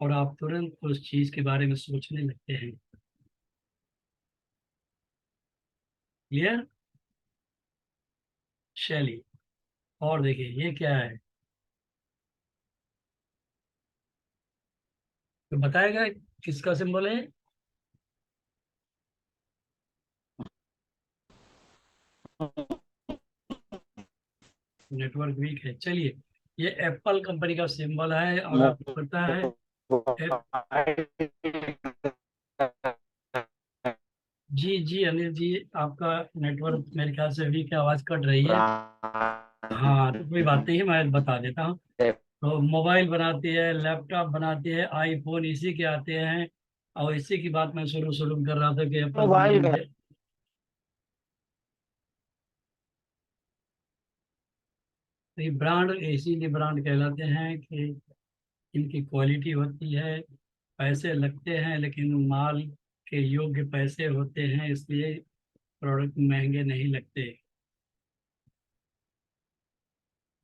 और आप तुरंत उस चीज के बारे में सोचने लगते हैं। क्लियर? शैली। और देखिए ये क्या है, तो बताएगा किसका सिंबल है? नेटवर्क वीक है, चलिए। ये एप्पल कंपनी का सिंबल है और आपको पता है एप, जी जी अनिल जी, आपका नेटवर्क मेरे ख्याल से वीक है, आवाज कट रही है। हाँ तो कोई बात नहीं, मैं बता देता हूँ। तो मोबाइल बनाती है, लैपटॉप बनाती है, आईफोन इसी के आते हैं, और इसी की बात मैं शुरू शुरू में कर रहा था कि एप्पल मोबाइल कंपनी का। है। तो ये ब्रांड इसीलिए ब्रांड कहलाते हैं कि इनकी क्वालिटी होती है, पैसे लगते हैं लेकिन माल के योग्य पैसे होते हैं, इसलिए प्रोडक्ट महंगे नहीं लगते।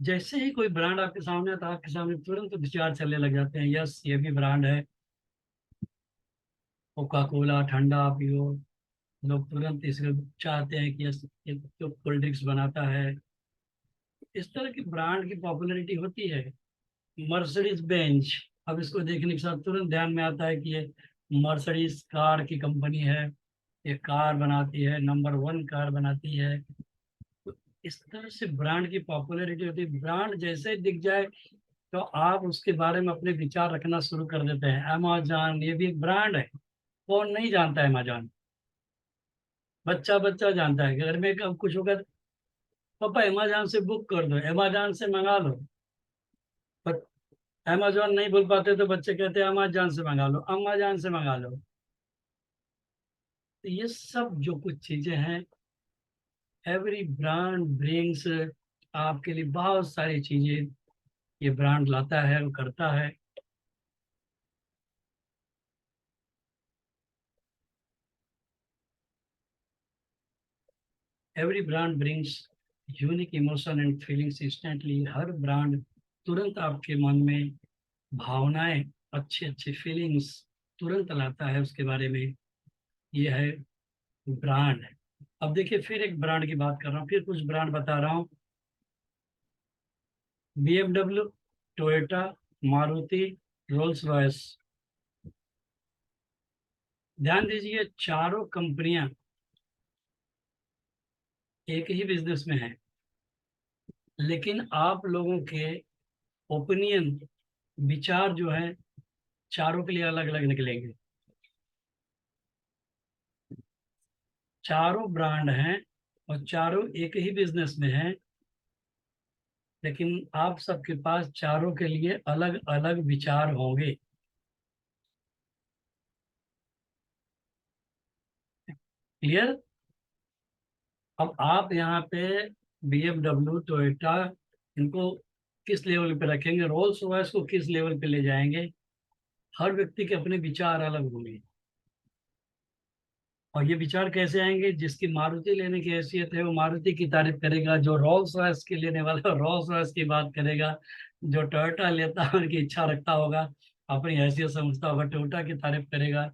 जैसे ही कोई ब्रांड आपके सामने आता है, आपके सामने तुरंत विचार चलने लग जाते हैं, यस ये भी ब्रांड है, कोका कोला ठंडा पियो, लोग तुरंत इसको चाहते हैं कि यस ये तो कोल्ड ड्रिंक्स बनाता है। इस तरह की ब्रांड की पॉपुलैरिटी होती है। मर्सिडीज बेंज, अब इसको देखने के साथ तुरंत ध्यान में आता है कि ये मर्सिडीज कार की कंपनी है, ये कार बनाती है, नंबर वन कार बनाती है। तो इस तरह से ब्रांड की पॉपुलैरिटी होती है, ब्रांड जैसे ही दिख जाए तो आप उसके बारे में अपने विचार रखना शुरू कर देते हैं। अमेजॉन ये भी एक ब्रांड है, कौन नहीं जानता है अमेजॉन, बच्चा बच्चा जानता है कि घर में कब कुछ होगा पापा अमेजॉन से बुक कर दो, अमेजॉन से मंगा लो। पर अमेजॉन नहीं बोल पाते तो बच्चे कहते हैं अमेजॉन से मंगा लो, अमेजॉन से मंगा लो। तो ये सब जो कुछ चीजें हैं, एवरी ब्रांड ब्रिंग्स आपके लिए बहुत सारी चीजें, ये ब्रांड लाता है और करता है। Every brand brings unique emotion and feelings instantly, her brand तुरंत आपके मन में भावनाएं, अच्छी अच्छी फीलिंग्स तुरंत लाता है उसके बारे में। ये है ब्रांड। अब देखिए फिर एक ब्रांड की बात कर रहा हूँ, फिर कुछ ब्रांड बता रहा हूँ। BMW, Toyota, Maruti, Rolls Royce. ध्यान दीजिए चारों कंपनियां एक ही बिजनेस में हैं, लेकिन आप लोगों के ओपिनियन, विचार जो है चारों के लिए अलग अलग निकलेंगे। चारों ब्रांड हैं और चारों एक ही बिजनेस में हैं, लेकिन आप सबके पास चारों के लिए अलग अलग विचार होंगे। क्लियर? अब आप यहाँ पे BMW, टोयोटा, इनको किस लेवल पे रखेंगे, रोल्स रॉयस को किस लेवल पे ले जाएंगे? हर व्यक्ति के अपने विचार अलग होंगे। और ये विचार कैसे आएंगे? जिसकी मारुति लेने की हैसियत है वो मारुति की तारीफ करेगा, जो रोल्स रॉयस के लेने वाला है रोल्स रॉयस की बात करेगा, जो टोयोटा लेता है उनकी इच्छा रखता होगा, अपनी हैसियत समझता होगा, टोयोटा की तारीफ करेगा,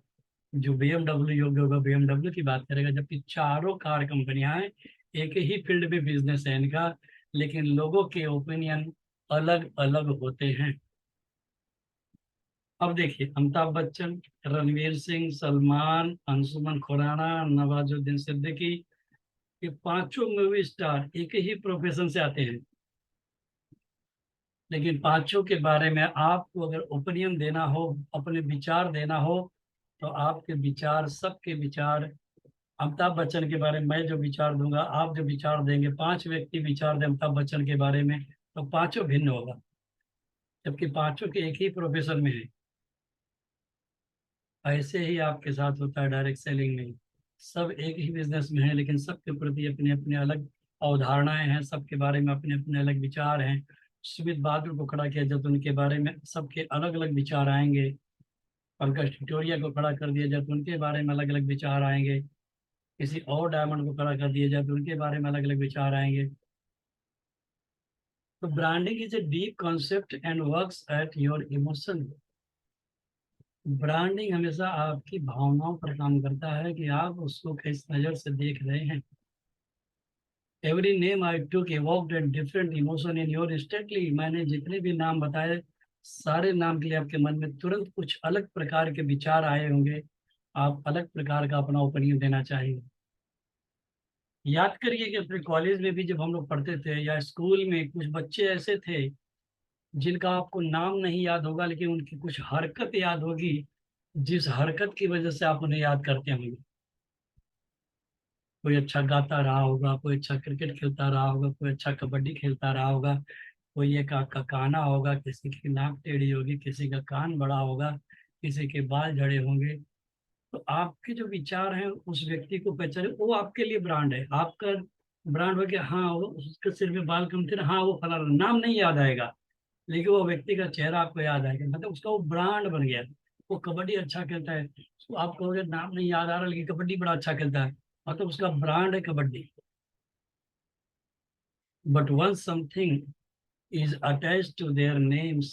जो BMW योग्य होगा BMW की बात करेगा। जबकि चारों कार कंपनियां हैं, एक ही फील्ड में बिजनेस है इनका, लेकिन लोगों के ओपिनियन अलग अलग होते हैं। अब देखिए, अमिताभ बच्चन, रणवीर सिंह, सलमान, अंशुमन खुराना, नवाजुद्दीन सिद्दीकी, ये पांचों मूवी स्टार एक ही प्रोफेशन से आते हैं, लेकिन पांचों के बारे में आपको अगर ओपिनियन देना हो, अपने विचार देना हो, तो आपके विचार, सबके विचार, अमिताभ बच्चन के बारे में मैं जो विचार दूंगा, आप जो विचार देंगे, पांच व्यक्ति विचार दें अमिताभ बच्चन के बारे में, तो पांचों भिन्न होगा, जबकि पांचों के एक ही प्रोफेशन में है। ऐसे ही आपके साथ होता है डायरेक्ट सेलिंग में। सब एक ही बिजनेस में है, लेकिन सबके प्रति अपने अपने अलग अवधारणाएं हैं, सबके बारे में अपने अपने अलग विचार हैं। सुमित बहादुर को खड़ा किया जाए तो उनके बारे में सबके अलग अलग विचार आएंगे। पंकज टिटोरिया को खड़ा कर दिया जाए तो उनके बारे में अलग अलग विचार आएंगे। किसी और डायमंड को खड़ा कर दिया जाए तो उनके बारे में अलग अलग विचार आएंगे। तो branding is a deep concept and works at your emotion. Branding हमेशा आपकी भावनाओं पर काम करता है कि आप उसको किस नज़र से देख रहे हैं। Every name I took evoked a different emotion in your instantly। मैंने जितने भी नाम बताए, सारे नाम के लिए आपके मन में तुरंत कुछ अलग प्रकार के विचार आए होंगे। आप अलग प्रकार का अपना ओपिनियन देना चाहिए। याद करिए कि अपने कॉलेज में भी जब हम लोग पढ़ते थे या स्कूल में, कुछ बच्चे ऐसे थे जिनका आपको नाम नहीं याद होगा, लेकिन उनकी कुछ हरकत याद होगी, जिस हरकत की वजह से आप उन्हें याद करते होंगे। कोई अच्छा गाता रहा होगा, कोई अच्छा क्रिकेट खेलता रहा होगा, कोई अच्छा कबड्डी खेलता रहा होगा, कोई एक का काना होगा, किसी की नाक टेढ़ी होगी, किसी का कान बड़ा होगा, किसी के बाल झड़े होंगे। तो आपके जो विचार हैं उस व्यक्ति को पहचाने, वो आपके लिए ब्रांड है। आपका ब्रांड हो गया, हाँ वो उसके सिर में बाल कम थे ना, हाँ वो फलाना, नाम नहीं याद आएगा, लेकिन वो व्यक्ति का चेहरा आपको याद आएगा, मतलब उसका वो ब्रांड बन गया। वो कबड्डी अच्छा खेलता है, तो आप कहोगे नाम नहीं याद आ रहा लेकिन कबड्डी बड़ा अच्छा खेलता है, मतलब उसका ब्रांड है kabaddi. But once something is attached to their names,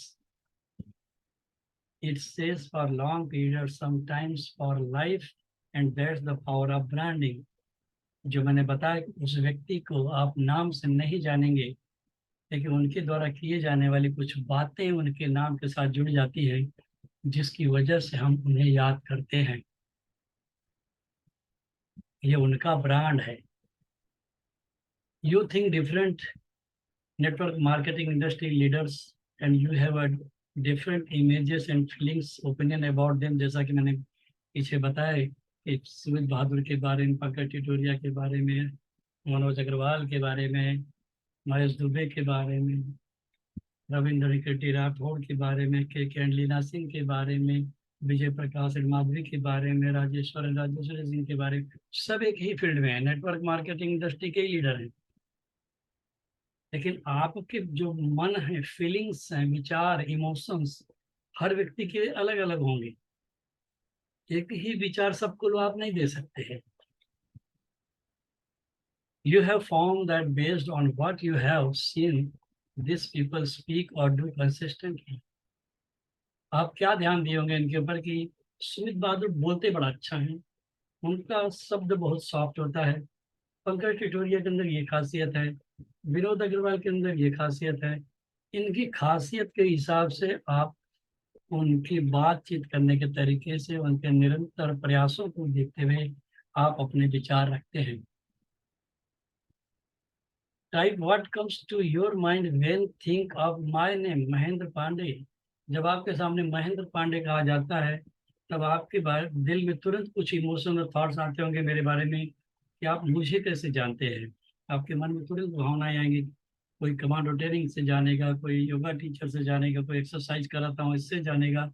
it stays for long periods, sometimes for life, and that's the power of branding। जो मैंने बताया कि उस व्यक्ति को आप नाम से नहीं जानेंगे, लेकिन उनके द्वारा किए जाने वाली कुछ बातें उनके नाम के साथ जुड़ जाती है, जिसकी वजह से हम उन्हें याद करते हैं। ये उनका ब्रांड है। You think different network marketing industry leaders and you have a different images and feelings opinion about them। जैसा कि मैंने पीछे बताया कि सुमित बहादुर के बारे में, पंकज टिटोरिया के बारे में, मनोज अग्रवाल के बारे में, महेश दुबे के बारे में, रविंद्र रिकेटी राठौड़ के बारे में, के कैंडलीना सिंह के बारे में, विजय प्रकाश माधवी के बारे में, राजेश्वरी सिंह के बारे में, सब एक ही फील्ड में है, नेटवर्क मार्केटिंग इंडस्ट्री के लीडर हैं। लेकिन आपके जो मन है, फीलिंग्स हैं, विचार, इमोशंस, हर व्यक्ति के अलग अलग होंगे। एक ही विचार सबको आप नहीं दे सकते हैं। You have found that based on what you have seen this people speak और डू कंसिस्टेंटली। आप क्या ध्यान दिए होंगे इनके ऊपर कि सुमित बहादुर बोलते बड़ा अच्छा है, उनका शब्द बहुत सॉफ्ट होता है। पंकज टिटोरिया के अंदर ये खासियत है, विनोद अग्रवाल के अंदर ये खासियत है। इनकी खासियत के हिसाब से आप उनकी बातचीत करने के तरीके से, उनके निरंतर प्रयासों को देखते हुए आप अपने विचार रखते हैं। Type what comes to your mind when think of my name, Mahendra Pandey. जब आपके सामने महेंद्र पांडे कहा जाता है, तब आपके दिल में तुरंत कुछ इमोशन और थॉट्स आते होंगे मेरे बारे में कि आप मुझे कैसे जानते हैं। आपके मन में तुरंत भावनाएं आएंगी। कोई कमांडो ट्रेनिंग से जानेगा, कोई योगा टीचर से जानेगा, कोई एक्सरसाइज कराता हूँ इससे जानेगा,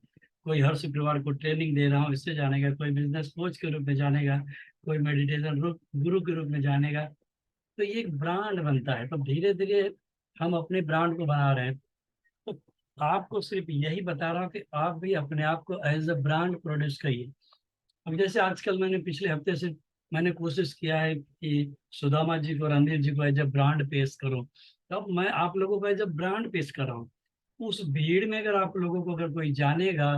कोई हर शुक्रवार को ट्रेनिंग दे रहा हूँ इससे जानेगा, कोई बिजनेस कोच के रूप में जानेगा, कोई मेडिटेशन गुरु के रूप में जानेगा। तो ये एक ब्रांड बनता है। तो धीरे धीरे हम अपने ब्रांड को बना रहे हैं। तो आपको सिर्फ यही बता रहा हूँ कि आप भी अपने आप को एज अ ब्रांड प्रोड्यूस करिए। अब जैसे आजकल मैंने पिछले हफ्ते से मैंने कोशिश किया है कि सुदामा जी को, रणधीर जी को एज अ ब्रांड पेश करूं। तो अब मैं आप लोगों को एज अ ब्रांड पेश कर रहा हूँ। उस भीड़ में अगर आप लोगों को अगर कोई जानेगा,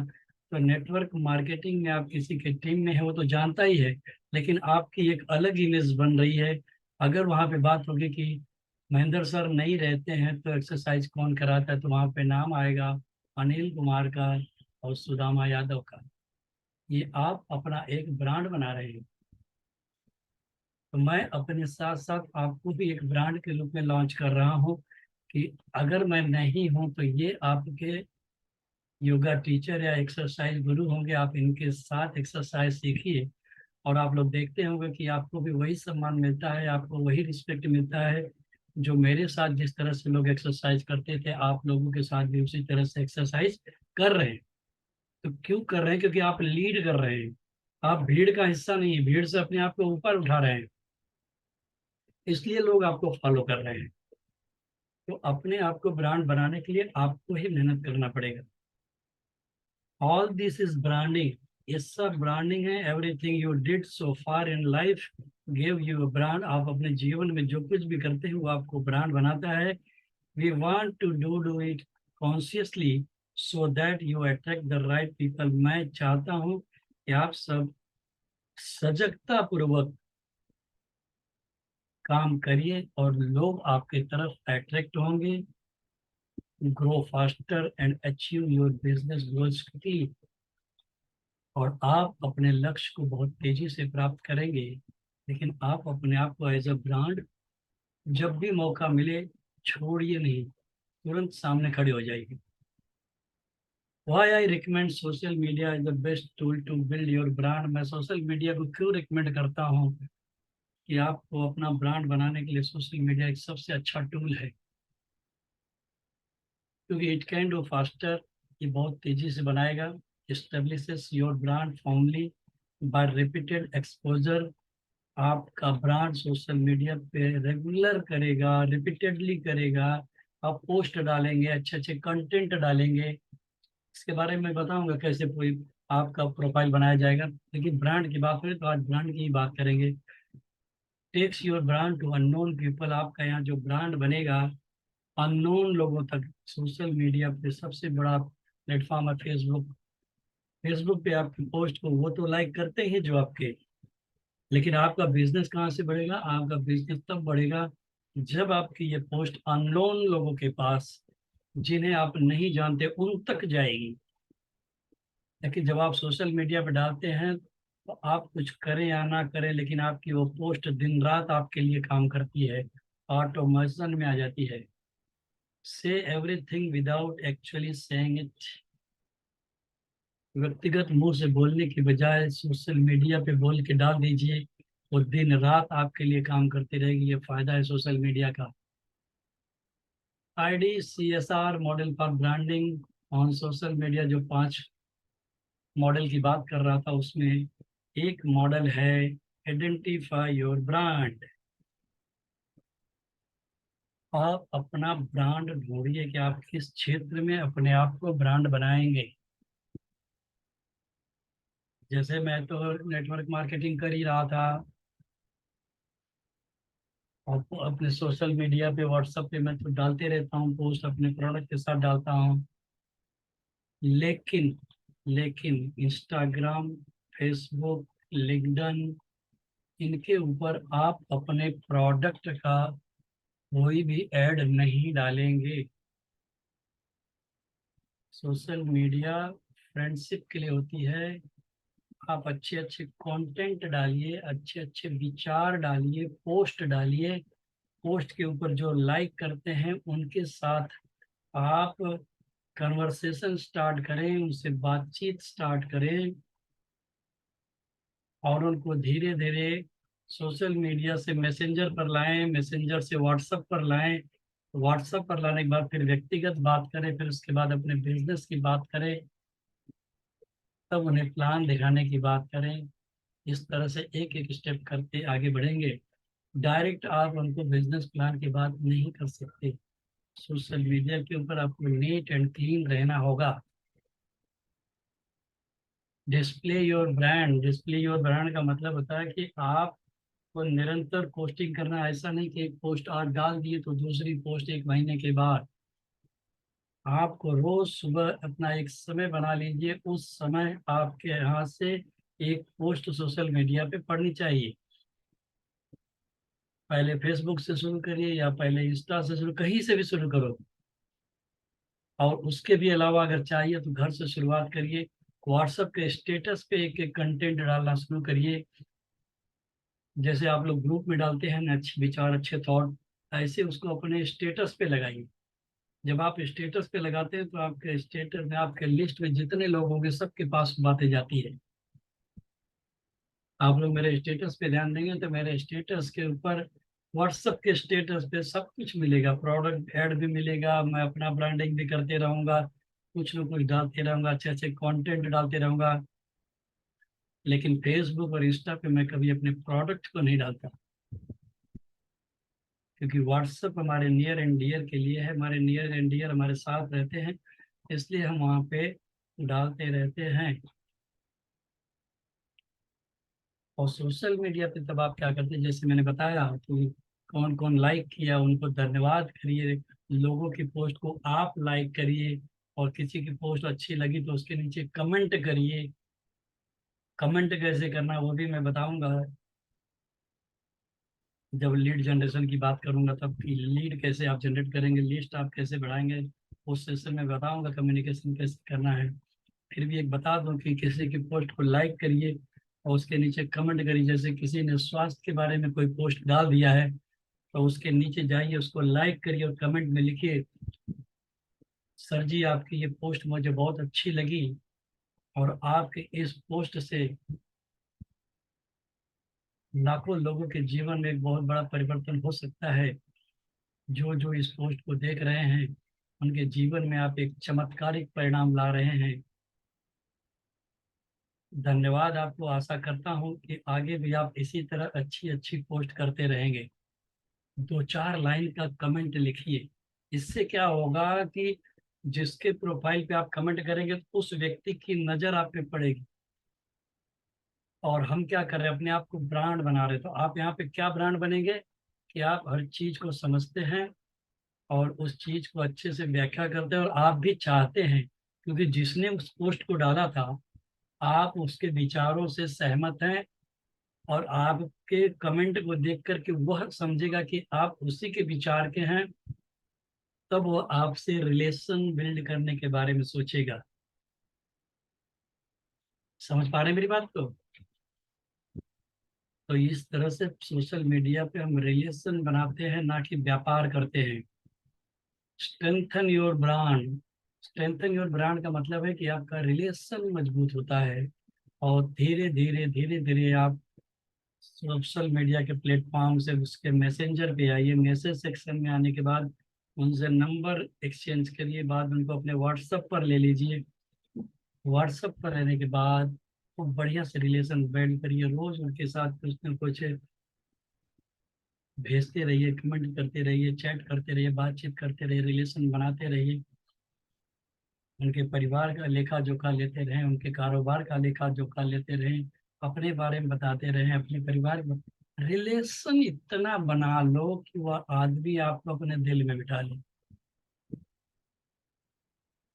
तो नेटवर्क मार्केटिंग में आप किसी के टीम में है वो तो जानता ही है, लेकिन आपकी एक अलग इमेज बन रही है। अगर वहां पे बात होगी कि महेंद्र सर नहीं रहते हैं तो एक्सरसाइज कौन कराता है, तो वहां पे नाम आएगा अनिल कुमार का और सुदामा यादव का। ये आप अपना एक ब्रांड बना रहे हैं। तो मैं अपने साथ साथ आपको भी एक ब्रांड के रूप में लॉन्च कर रहा हूँ कि अगर मैं नहीं हूँ तो ये आपके योगा टीचर या एक्सरसाइज गुरु होंगे, आप इनके साथ एक्सरसाइज सीखिए। और आप लोग देखते होंगे कि आपको भी वही सम्मान मिलता है, आपको वही रिस्पेक्ट मिलता है। जो मेरे साथ जिस तरह से लोग एक्सरसाइज करते थे, आप लोगों के साथ भी उसी तरह से एक्सरसाइज कर रहे हैं। तो क्यों कर रहे हैं? क्योंकि आप लीड कर रहे हैं। आप भीड़ का हिस्सा नहीं है, भीड़ से अपने आप को ऊपर उठा रहे हैं, इसलिए लोग आपको फॉलो कर रहे हैं। तो अपने आप को ब्रांड बनाने के लिए आपको ही मेहनत करना पड़ेगा। All this is branding. ये सब ब्रांडिंग है। Everything you did so far in life give you a brand. आप अपने जीवन में जो कुछ भी करते हैं वो आपको ब्रांड बनाता है। We want to do it consciously so that you attract the right people. मैं चाहता हूँ कि आप सब सजगता पूर्वक काम करिए और लोग आपके तरफ अट्रैक्ट होंगे। Grow faster and achieve your business goals quickly. और आप अपने लक्ष्य को बहुत तेजी से प्राप्त करेंगे। लेकिन आप अपने आप को एज अ ब्रांड जब भी मौका मिले छोड़िए नहीं, तुरंत सामने खड़े हो जाइए। Why I recommend social media is the best tool to build your brand। मैं सोशल मीडिया को क्यों रिकमेंड करता हूँ कि आपको अपना ब्रांड बनाने के लिए सोशल मीडिया एक सबसे अच्छा टूल है। क्योंकि इट कैन डू फास्टर, ये बहुत तेजी से बनाएगा। Establishes your brand formally by repeated exposure. आपका ब्रांड सोशल मीडिया पे रेगुलर करेगा, रिपीटेडली करेगा। आप पोस्ट डालेंगे, अच्छे अच्छे कंटेंट डालेंगे। इसके बारे में बताऊंगा कैसे कोई आपका प्रोफाइल बनाया जाएगा। लेकिन ब्रांड की बात करें तो आज ब्रांड की ही बात करेंगे। Takes your brand to unknown people. आपका यहाँ जो ब्रांड बनेगा अननोन लोगों तक। सोशल मीडिया पे सबसे बड़ा प्लेटफॉर्म है फेसबुक। फेसबुक पे आपकी पोस्ट को वो तो लाइक करते हैं जो आपके, लेकिन आपका बिजनेस कहाँ से बढ़ेगा? आपका बिजनेस तब बढ़ेगा जब आपकी ये पोस्ट अननोन लोगों के पास, जिन्हें आप नहीं जानते, उन तक जाएगी। लेकिन जब आप सोशल मीडिया पे डालते हैं तो आप कुछ करें या ना करें, लेकिन आपकी वो पोस्ट दिन रात आपके लिए काम करती है, ऑटोमेशन में आ जाती है। से everything without actually saying it. व्यक्तिगत मुंह से बोलने की बजाय सोशल मीडिया पे बोल के डाल दीजिए, वो दिन रात आपके लिए काम करती रहेगी। ये फायदा है सोशल मीडिया का। IDCSR model for branding on social media, जो 5 मॉडल की बात कर रहा था उसमें एक मॉडल है आइडेंटिफाई योर ब्रांड। आप अपना ब्रांड ढूंढिए कि आप किस क्षेत्र में अपने आप को ब्रांड बनाएंगे। जैसे मैं तो नेटवर्क मार्केटिंग कर ही रहा था, और अपने सोशल मीडिया पे व्हाट्सएप पे मैं तो डालते रहता हूँ पोस्ट, अपने प्रोडक्ट के साथ डालता हूँ। लेकिन लेकिन इंस्टाग्राम, फेसबुक, लिंक्डइन, इनके ऊपर आप अपने प्रोडक्ट का कोई भी ऐड नहीं डालेंगे। सोशल मीडिया फ्रेंडशिप के लिए होती है। आप अच्छे अच्छे कंटेंट डालिए, अच्छे अच्छे विचार डालिए, पोस्ट डालिए। पोस्ट के ऊपर जो लाइक करते हैं उनके साथ आप कन्वर्सेशन स्टार्ट करें, उनसे बातचीत स्टार्ट करें और उनको धीरे धीरे सोशल मीडिया से मैसेंजर पर लाएं, मैसेंजर से व्हाट्सएप पर लाएं, व्हाट्सएप पर लाने के बाद फिर व्यक्तिगत बात करें, फिर उसके बाद अपने बिजनेस की बात करें, तब उन्हें प्लान दिखाने की बात करें। इस तरह से एक एक स्टेप करते आगे बढ़ेंगे। डायरेक्ट आप उनको बिजनेस प्लान की बात नहीं कर सकते। सोशल मीडिया के ऊपर आपको नीट एंड क्लीन रहना होगा। डिस्प्ले योर ब्रांड का मतलब होता है कि आपको निरंतर पोस्टिंग करना। ऐसा नहीं कि एक पोस्ट आज डाल दिए तो दूसरी पोस्ट एक महीने के बाद। आपको रोज सुबह अपना एक समय बना लीजिए, उस समय आपके यहाँ से एक पोस्ट सोशल मीडिया पे पड़नी चाहिए। पहले फेसबुक से शुरू करिए या पहले इंस्टा से शुरू, कहीं से भी शुरू करो। और उसके भी अलावा अगर चाहिए तो घर से शुरुआत करिए। व्हाट्सएप के स्टेटस पे एक एक कंटेंट डालना शुरू करिए। जैसे आप लोग ग्रुप में डालते हैं ना अच्छे विचार, अच्छे थॉट, ऐसे उसको अपने स्टेटस पे लगाइए। जब आप स्टेटस पे लगाते हैं तो आपके स्टेटस में, आपके लिस्ट में जितने लोग होंगे सबके पास बातें जाती है। आप लोग मेरे स्टेटस पे ध्यान देंगे तो मेरे स्टेटस के ऊपर, व्हाट्सएप के स्टेटस पे सब कुछ मिलेगा। प्रोडक्ट ऐड भी मिलेगा, मैं अपना ब्रांडिंग भी करते रहूंगा, कुछ न कुछ डालते रहूंगा, अच्छे अच्छे कंटेंट डालते रहूंगा। लेकिन फेसबुक और इंस्टा पे मैं कभी अपने प्रोडक्ट को नहीं डालता, क्योंकि व्हाट्सएप हमारे नियर एंड डियर के लिए है। हमारे नियर एंड डियर हमारे साथ रहते हैं, इसलिए हम वहाँ पे डालते रहते हैं। और सोशल मीडिया पे तब आप क्या करते हैं, जैसे मैंने बताया कि कौन कौन लाइक किया उनको धन्यवाद करिए, लोगों की पोस्ट को आप लाइक करिए, और किसी की पोस्ट अच्छी लगी तो उसके नीचे कमेंट करिए। कमेंट कैसे करना वो भी मैं बताऊंगा जब लीड जनरेशन की बात करूंगा, तब की लीड कैसे आप जनरेट करेंगे, लिस्ट आप कैसे बढ़ाएंगे, उस सेशन में बताऊंगा कम्युनिकेशन कैसे करना है। फिर भी एक बता दूं कि किसी की पोस्ट को लाइक करिए और उसके नीचे कमेंट करिए। जैसे किसी ने स्वास्थ्य के बारे में कोई पोस्ट डाल दिया है तो उसके नीचे जाइए, उसको लाइक करिए और कमेंट में लिखिए, सर जी आपकी ये पोस्ट मुझे बहुत अच्छी लगी, और आपके इस पोस्ट से लाखों लोगों के जीवन में एक बहुत बड़ा परिवर्तन हो सकता है। जो जो इस पोस्ट को देख रहे हैं उनके जीवन में आप एक चमत्कारिक परिणाम ला रहे हैं। धन्यवाद आपको। आशा करता हूँ कि आगे भी आप इसी तरह अच्छी अच्छी पोस्ट करते रहेंगे। दो चार लाइन का कमेंट लिखिए। इससे क्या होगा कि जिसके प्रोफाइल पे आप कमेंट करेंगे तो उस व्यक्ति की नजर आप पे पड़ेगी। और हम क्या कर रहे हैं, अपने आप को ब्रांड बना रहे हैं। तो आप यहाँ पे क्या ब्रांड बनेंगे कि आप हर चीज को समझते हैं और उस चीज को अच्छे से व्याख्या करते हैं, और आप भी चाहते हैं, क्योंकि जिसने उस पोस्ट को डाला था आप उसके विचारों से सहमत हैं, और आपके कमेंट को देख करके वह समझेगा कि आप उसी के विचार के हैं, तब वो आपसे रिलेशन बिल्ड करने के बारे में सोचेगा। समझ पा रहे हैं मेरी बात को? तो इस तरह से सोशल मीडिया पे हम रिलेशन बनाते हैं, ना कि व्यापार करते हैं। Strengthen your brand. Strengthen your brand का मतलब है कि आपका रिलेशन मजबूत होता है, और धीरे धीरे धीरे धीरे आप सोशल मीडिया के प्लेटफॉर्म से उसके मैसेंजर पे आइए। मैसेज सेक्शन में आने के बाद उनसे नंबर एक्सचेंज करिए, बाद में उनको अपने व्हाट्सएप पर ले लीजिए। व्हाट्सएप पर रहने के बाद खूब बढ़िया से रिलेशन बिल्ड करिए। रोज उनके साथ कुछ न कुछ भेजते रहिए, कमेंट करते रहिए, चैट करते रहिए, बातचीत करते रहिए, रिलेशन बनाते रहिए। उनके परिवार का लेखा जोखा लेते रहें, उनके कारोबार का लेखा जोखा लेते रहें, अपने बारे में बताते रहें, अपने परिवार में। रिलेशन इतना बना लो कि वह आदमी आपको अपने दिल में बिठा ले।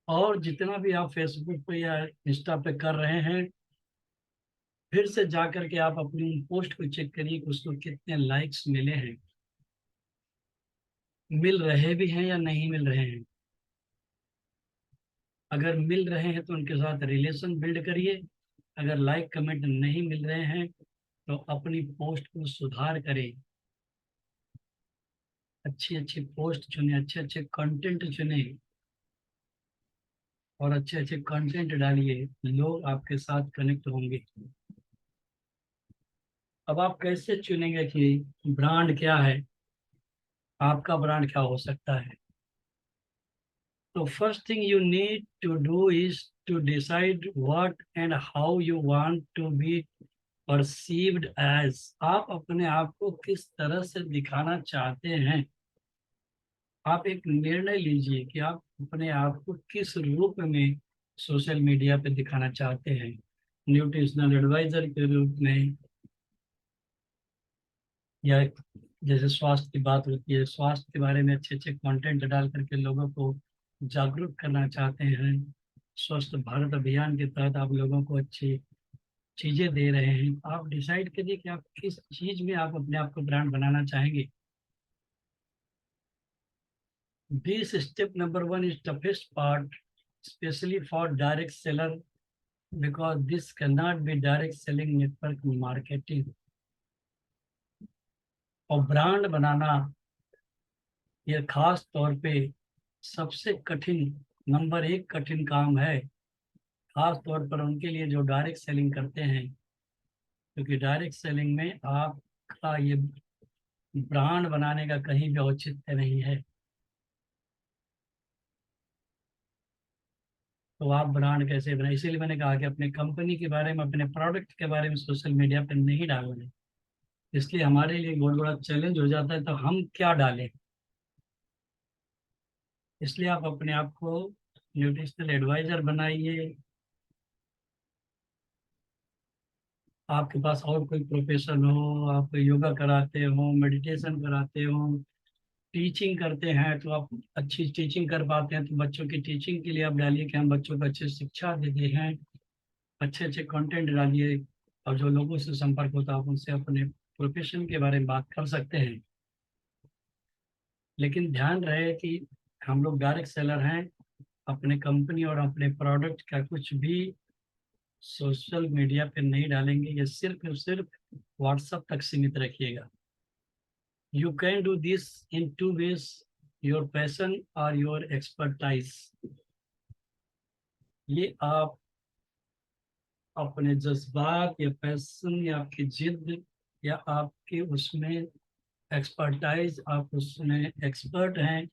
और जितना भी आप फेसबुक पे या इंस्टा पे कर रहे हैं, फिर से जा करके आप अपनी पोस्ट को चेक करिए कि उसको कितने लाइक्स मिले हैं, मिल रहे भी हैं या नहीं मिल रहे हैं। अगर मिल रहे हैं तो उनके साथ रिलेशन बिल्ड करिए। अगर लाइक कमेंट नहीं मिल रहे हैं तो अपनी पोस्ट को सुधार करें। अच्छी अच्छी पोस्ट चुने, अच्छे अच्छे कंटेंट चुने। और अच्छे अच्छे कंटेंट डालिए, लोग आपके साथ कनेक्ट होंगे। अब आप कैसे चुनेंगे कि ब्रांड क्या है, आपका ब्रांड क्या हो सकता है? तो first thing you need to do is to decide what and how you want to be perceived as. आप अपने आप को किस तरह से दिखाना चाहते हैं। आप एक निर्णय लीजिए कि आप अपने आप को किस रूप में सोशल मीडिया पे दिखाना चाहते हैं। न्यूट्रिशनल एडवाइजर के रूप में, या जैसे स्वास्थ्य की बात होती है, स्वास्थ्य के बारे में अच्छे अच्छे कंटेंट डाल करके लोगों को जागरूक करना चाहते हैं। स्वस्थ भारत अभियान के तहत आप लोगों को अच्छी चीजें दे रहे हैं। आप डिसाइड करिए कि आप किस चीज में आप अपने आप को ब्रांड बनाना चाहेंगे। This step number one is toughest part, especially for direct seller, because this cannot be direct selling network marketing। और ब्रांड बनाना यह खास तौर पे सबसे कठिन, नंबर एक कठिन काम है, खास तौर पर उनके लिए जो डायरेक्ट सेलिंग करते हैं। क्योंकि डायरेक्ट सेलिंग में आपका ये ब्रांड बनाने का कहीं भी औचित्य नहीं है। तो आप ब्रांड कैसे बनाए, इसीलिए मैंने कहा कि अपने कंपनी के बारे में, अपने प्रोडक्ट के बारे में सोशल मीडिया पर नहीं डालना। इसलिए हमारे लिए बहुत बड़ा चैलेंज हो जाता है, तो हम क्या डालें। इसलिए आप अपने आप को न्यूट्रिशनल एडवाइजर बनाइए। आपके पास और कोई प्रोफेशन हो, आप योगा कराते हो, मेडिटेशन कराते हो, टीचिंग करते हैं, तो आप अच्छी टीचिंग कर पाते हैं, तो बच्चों की टीचिंग के लिए आप डालिए कि हम बच्चों को अच्छी शिक्षा देते हैं। अच्छे अच्छे कंटेंट डालिए, और जो लोगों से संपर्क होता है आप उनसे अपने प्रोफेशन के बारे में बात कर सकते हैं। लेकिन ध्यान रहे कि हम लोग डायरेक्ट सेलर हैं। अपने कंपनी और अपने प्रोडक्ट का कुछ भी सोशल मीडिया पे नहीं डालेंगे। ये सिर्फ और सिर्फ व्हाट्सएप तक सीमित रखिएगा। You can do this in two ways, your passion और योर एक्सपर्टाइज। ये आप अपने जज्बात या पैशन या आपकी जिद या आपके उसमें एक्सपर्टाइज, आप उसमें एक्सपर्ट हैं,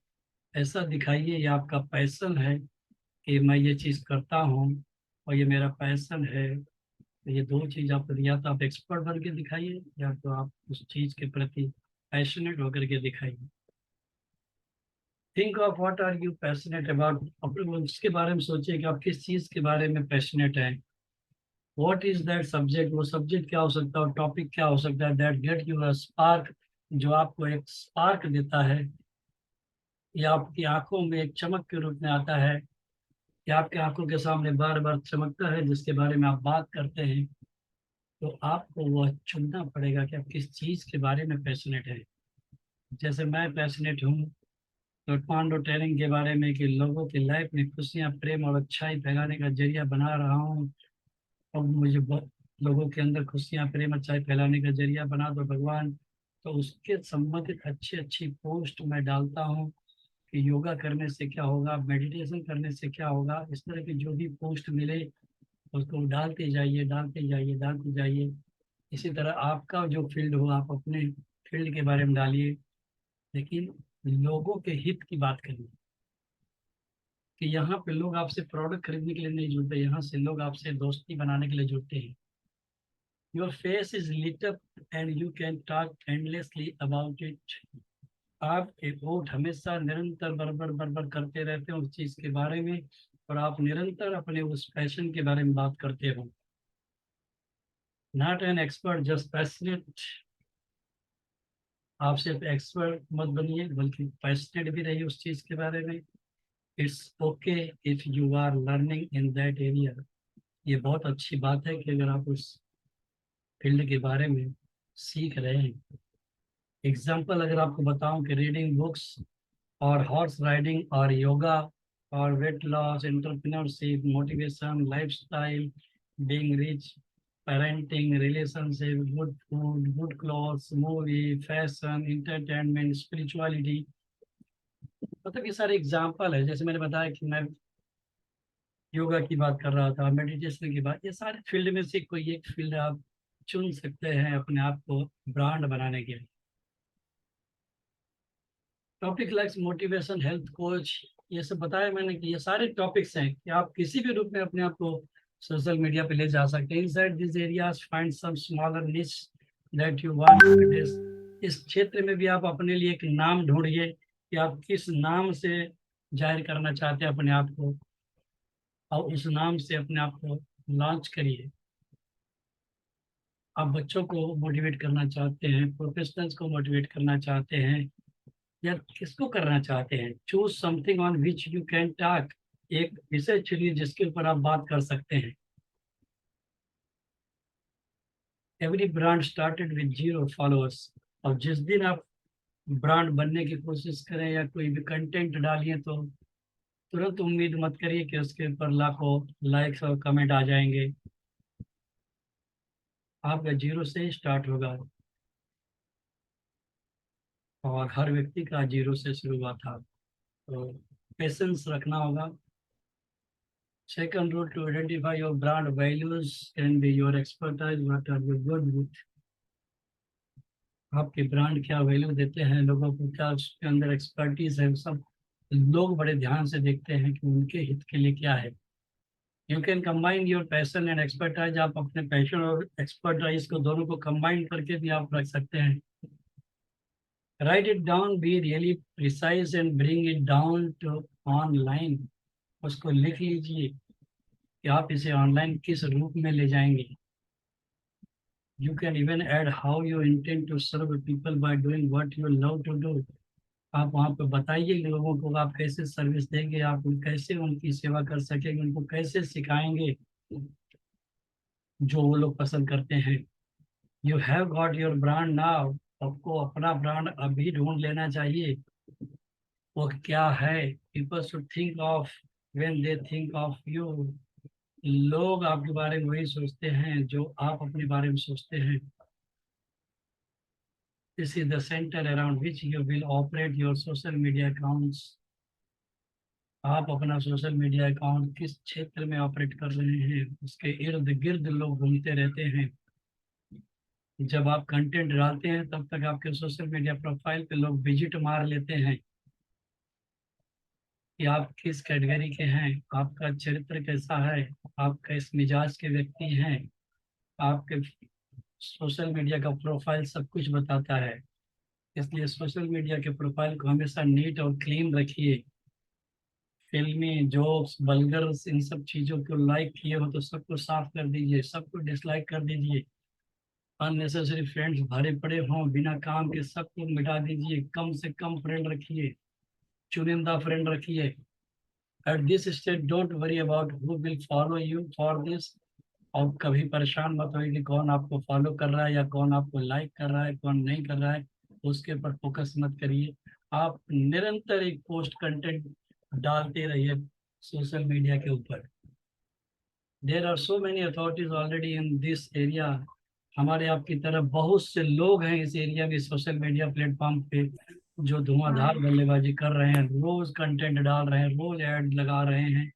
ऐसा दिखाइए। ये आपका पैशन है कि मैं ये चीज़ करता हूँ और ये मेरा पैशन है। तो ये दो चीज़ आप, या तो आप एक्सपर्ट बन के दिखाइए, या तो आप उस चीज़ के प्रति पैशनेट होकर के दिखाइए। Think of what are you passionate about, अपने उसके बारे में सोचिए कि आप किस चीज़ के बारे में पैशनेट हैं। व्हाट इज दैट सब्जेक्ट, वो सब्जेक्ट क्या हो सकता है, टॉपिक क्या हो सकता है, that get you a spark, जो आपको एक स्पार्क देता है, या आपकी आंखों में एक चमक के रूप में आता है, या आपकी आंखों के सामने बार बार चमकता है, जिसके बारे में आप बात करते हैं। तो आपको वह चुनना पड़ेगा कि आप किस चीज़ के बारे में पैशनेट है। जैसे मैं पैशनेट हूँ तो पांडो टेलिंग के बारे में, कि लोगों की लाइफ में खुशियाँ, प्रेम और अच्छाई फैलाने का जरिया बना रहा हूँ। और मुझे बहुत, लोगों के अंदर खुशियाँ, प्रेम, अच्छाई फैलाने का जरिया बना दो भगवान। तो उसके संबंधित अच्छी अच्छी पोस्ट मैं डालता हूँ कि योगा करने से क्या होगा, मेडिटेशन करने से क्या होगा। इस तरह की जो भी पोस्ट मिले उसको डालते जाइए, डालते जाइए, डालते जाइए। इसी तरह आपका जो फील्ड हो, आप अपने फील्ड के बारे में डालिए, लेकिन लोगों के हित की बात करिए। कि यहाँ पे लोग आपसे प्रोडक्ट खरीदने के लिए नहीं जुड़ते, यहाँ से लोग आपसे दोस्ती बनाने के लिए जुड़ते हैं। Your face is lit up and you can talk endlessly about it. आप एक वोट हमेशा निरंतर बरबर बरबर करते रहते हो उस चीज के बारे में, और आप निरंतर अपने उस पैशन के बारे में बात करते हो। Not an expert, just passionate. आप सिर्फ एक्सपर्ट मत बनिए, बल्कि पैशनेट भी रहिए उस चीज के बारे में। It's okay if you are learning in that area. ये बहुत अच्छी बात है कि अगर आप उस फील्ड के बारे में सीख रहे हैं। एग्जाम्पल अगर आपको बताऊं कि रीडिंग बुक्स और हॉर्स राइडिंग और योगा और weight loss, entrepreneurship, motivation, lifestyle, being rich, parenting, relationship, good food, good clothes, movie, fashion, entertainment, spirituality, मतलब ये सारे एग्जाम्पल है। जैसे मैंने बताया कि मैं योगा की बात कर रहा था, मेडिटेशन की बात, ये सारे फील्ड में से कोई एक फील्ड आप चुन सकते हैं अपने आप को ब्रांड बनाने के लिए। Topic like motivation, health coach, ये सब बताया मैंने कि ये सारे टॉपिक्स हैं कि आप किसी भी रूप में अपने आप को सोशल मीडिया पे ले जा सकते हैं। Inside this areas find some smaller niche that you want to address. इस क्षेत्र में भी आप अपने लिए एक नाम ढूंढिए कि आप किस नाम से जाहिर करना चाहते हैं अपने आप को, और उस नाम से अपने आप को लॉन्च करिए। आप बच्चों को मोटिवेट करना चाहते हैं, प्रोफेशनल्स को मोटिवेट करना चाहते हैं, या किसको करना चाहते हैं, choose something on which you can talk. एक विषय चुनिए जिसके ऊपर आप बात कर सकते हैं। Every brand started with 0 followers. और जिस दिन आप ब्रांड बनने की कोशिश करें या कोई भी कंटेंट डालिए तो तुरंत उम्मीद मत करिए कि उसके ऊपर लाखों लाइक्स और कमेंट आ जाएंगे। आपका 0 से ही स्टार्ट होगा, और हर व्यक्ति का 0 से शुरू हुआ था। तो पेशेंस रखना होगा। Second rule to identify your brand values can be your expertise. What are you good with? आपके ब्रांड क्या वैल्यू देते हैं लोगों को, क्या उसके अंदर एक्सपर्टीज है, सब लोग बड़े ध्यान से देखते हैं कि उनके हित के लिए क्या है। You can combine your passion and expertise. आप अपने पैशन और एक्सपर्टाइज को दोनों को कंबाइन करके भी आप रख सकते हैं। Write it down, be really precise and bring it down to online. उसको लिख लीजिए कि आप इसे ऑनलाइन किस रूप में ले जाएंगे। You can even add how you intend to serve people by doing what you love to do. आप वहाँ पे बताइए लोगों को आप कैसे सर्विस देंगे, आप कैसे उनकी सेवा कर सकेंगे, उनको कैसे सिखाएंगे जो वो लोग पसंद करते हैं। You have got your brand now. आपको अपना ब्रांड अभी ढूंढ लेना चाहिए। वो क्या है? People should think of when they think of you. लोग आपके बारे में वही सोचते हैं जो आप अपने बारे में सोचते हैं। This is the center around which you will operate your social media accounts. आप अपना सोशल मीडिया अकाउंट किस क्षेत्र में ऑपरेट कर रहे हैं, उसके इर्द गिर्द लोग घूमते रहते हैं। जब आप कंटेंट डालते हैं तब तक आपके सोशल मीडिया प्रोफाइल पे लोग विजिट मार लेते हैं कि आप किस कैटेगरी के हैं, आपका चरित्र कैसा है, आप किस मिजाज के व्यक्ति हैं। आपके सोशल मीडिया का प्रोफाइल सब कुछ बताता है। इसलिए सोशल मीडिया के प्रोफाइल को हमेशा नीट और क्लीन रखिए। फिल्मी जोक्स, बल्गर्स, इन सब चीजों को लाइक किए हो तो सबको साफ कर दीजिए, सबको डिसलाइक कर दीजिए। अननेसेसरी फ्रेंड्स भरे पड़े हों बिना काम के, सबको मिटा दीजिए। कम से कम फ्रेंड रखिए, चुनिंदा फ्रेंड रखिए। At this stage don't worry about who will follow you for this. और कभी परेशान मत होइए कि कौन आपको फॉलो कर रहा है या कौन आपको लाइक कर रहा है, कौन नहीं कर रहा है। उसके ऊपर फोकस मत करिए। आप निरंतर एक पोस्ट कंटेंट डालते रहिए सोशल मीडिया के ऊपर। There are so many authorities already in this area. हमारे आपकी तरफ बहुत से लोग हैं इस एरिया में, सोशल मीडिया प्लेटफॉर्म पे, जो धुआंधार बल्लेबाजी कर रहे हैं, रोज कंटेंट डाल रहे हैं, रोज ऐड लगा रहे हैं,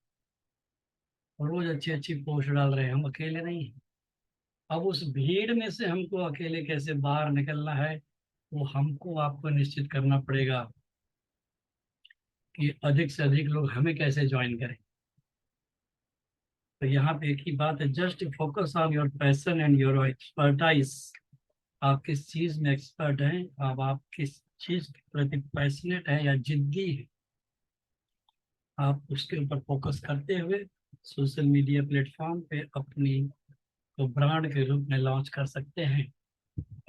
और रोज अच्छी अच्छी पोस्ट डाल रहे हैं। हम अकेले नहीं हैं। अब उस भीड़ में से हमको अकेले कैसे बाहर निकलना है, वो हमको आपको निश्चित करना पड़ेगा कि अधिक से अधिक लोग हमें कैसे ज्वाइन करें। तो यहाँ पे एक ही बात है, just focus on your passion and your expertise. आप किस चीज में एक्सपर्ट हैं, अब आप किस चीज के प्रति पैशनेट है या जिद्दी है, आप उसके ऊपर फोकस करते हुए सोशल मीडिया प्लेटफॉर्म पे अपनी तो ब्रांड के रूप में लॉन्च कर सकते हैं।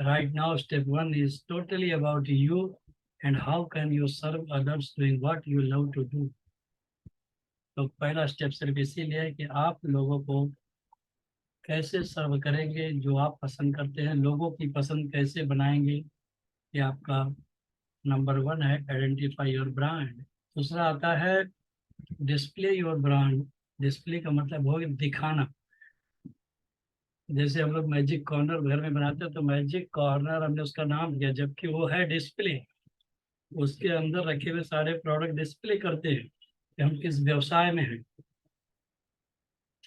Right now step 1 is totally about you and how can you serve others doing what you love to do. तो पहला स्टेप सिर्फ इसीलिए है कि आप लोगों को कैसे सर्व करेंगे जो आप पसंद करते हैं, लोगों की पसंद कैसे बनाएंगे। ये आपका नंबर 1 है, आइडेंटिफाई योर ब्रांड। दूसरा आता है डिस्प्ले योर ब्रांड। डिस्प्ले का मतलब हो गया दिखाना। जैसे हम लोग मैजिक कॉर्नर घर में बनाते हैं तो मैजिक कॉर्नर हमने उसका नाम दिया, जबकि वो है डिस्प्ले। उसके अंदर रखे हुए सारे प्रोडक्ट डिस्प्ले करते हैं कि हम किस व्यवसाय में हैं।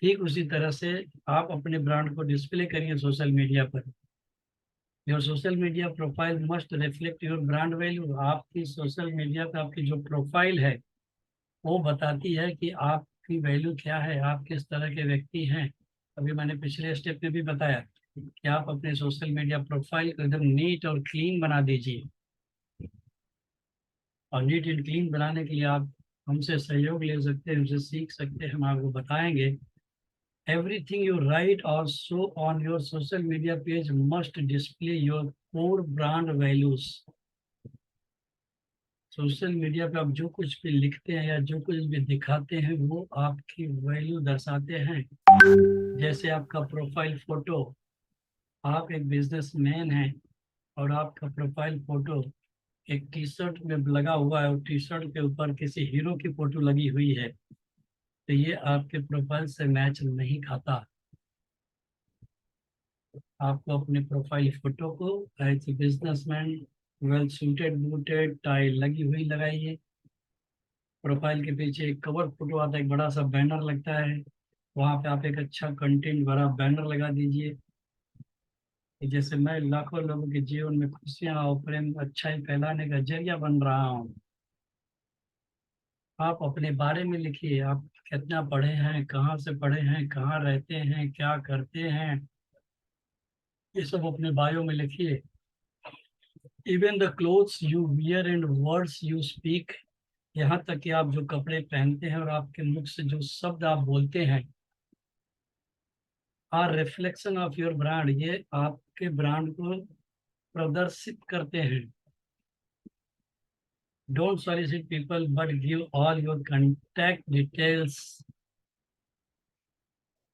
ठीक उसी तरह से आप अपने ब्रांड को डिस्प्ले करिए सोशल मीडिया पर। Your social media profile must reflect your brand value. आपकी सोशल मीडिया पे आपकी जो प्रोफाइल है वो बताती है कि आपकी वैल्यू क्या है, आप किस तरह के व्यक्ति हैं। अभी मैंने पिछले स्टेप में भी बताया कि आप अपने सोशल मीडिया प्रोफाइल को एकदम नीट और क्लीन बना दीजिए। और नीट एंड क्लीन बनाने के लिए आप हमसे सहयोग ले सकते हैं, हमसे सीख सकते हैं, हम आपको बताएंगे। एवरीथिंग यू राइट और show on your social media page must display your core brand values. Social media पे आप जो कुछ भी लिखते हैं या जो कुछ भी दिखाते हैं वो आपकी वैल्यू दर्शाते हैं। जैसे आपका प्रोफाइल फोटो, आप एक बिजनेसमैन हैं और आपका प्रोफाइल फोटो एक टी शर्ट में लगा हुआ है और टी शर्ट के ऊपर किसी हीरो की फोटो लगी हुई है, तो ये आपके प्रोफाइल से मैच नहीं खाता। आपको अपने प्रोफाइल फोटो को as a businessman well suited booted tie लगी हुई लगाइए। प्रोफाइल के पीछे एक कवर फोटो आता है, एक बड़ा सा बैनर लगता है, वहां पे आप एक अच्छा कंटेंट भरा बैनर लगा दीजिए कि जैसे मैं लाखों लोगों के जीवन में खुशियां और प्रेम अच्छाई फैलाने का जरिया बन रहा हूँ। आप अपने बारे में लिखिए, आप कितना पढ़े हैं, कहाँ से पढ़े हैं, कहाँ रहते हैं, क्या करते हैं, ये सब अपने बायो में लिखिए। Even the clothes you wear and words you speak, यहाँ तक कि आप जो कपड़े पहनते हैं और आपके मुख से जो शब्द आप बोलते हैं, are reflection of your brand, ये आपके ब्रांड को प्रदर्शित करते हैं। Don't solicit people but give all your contact details.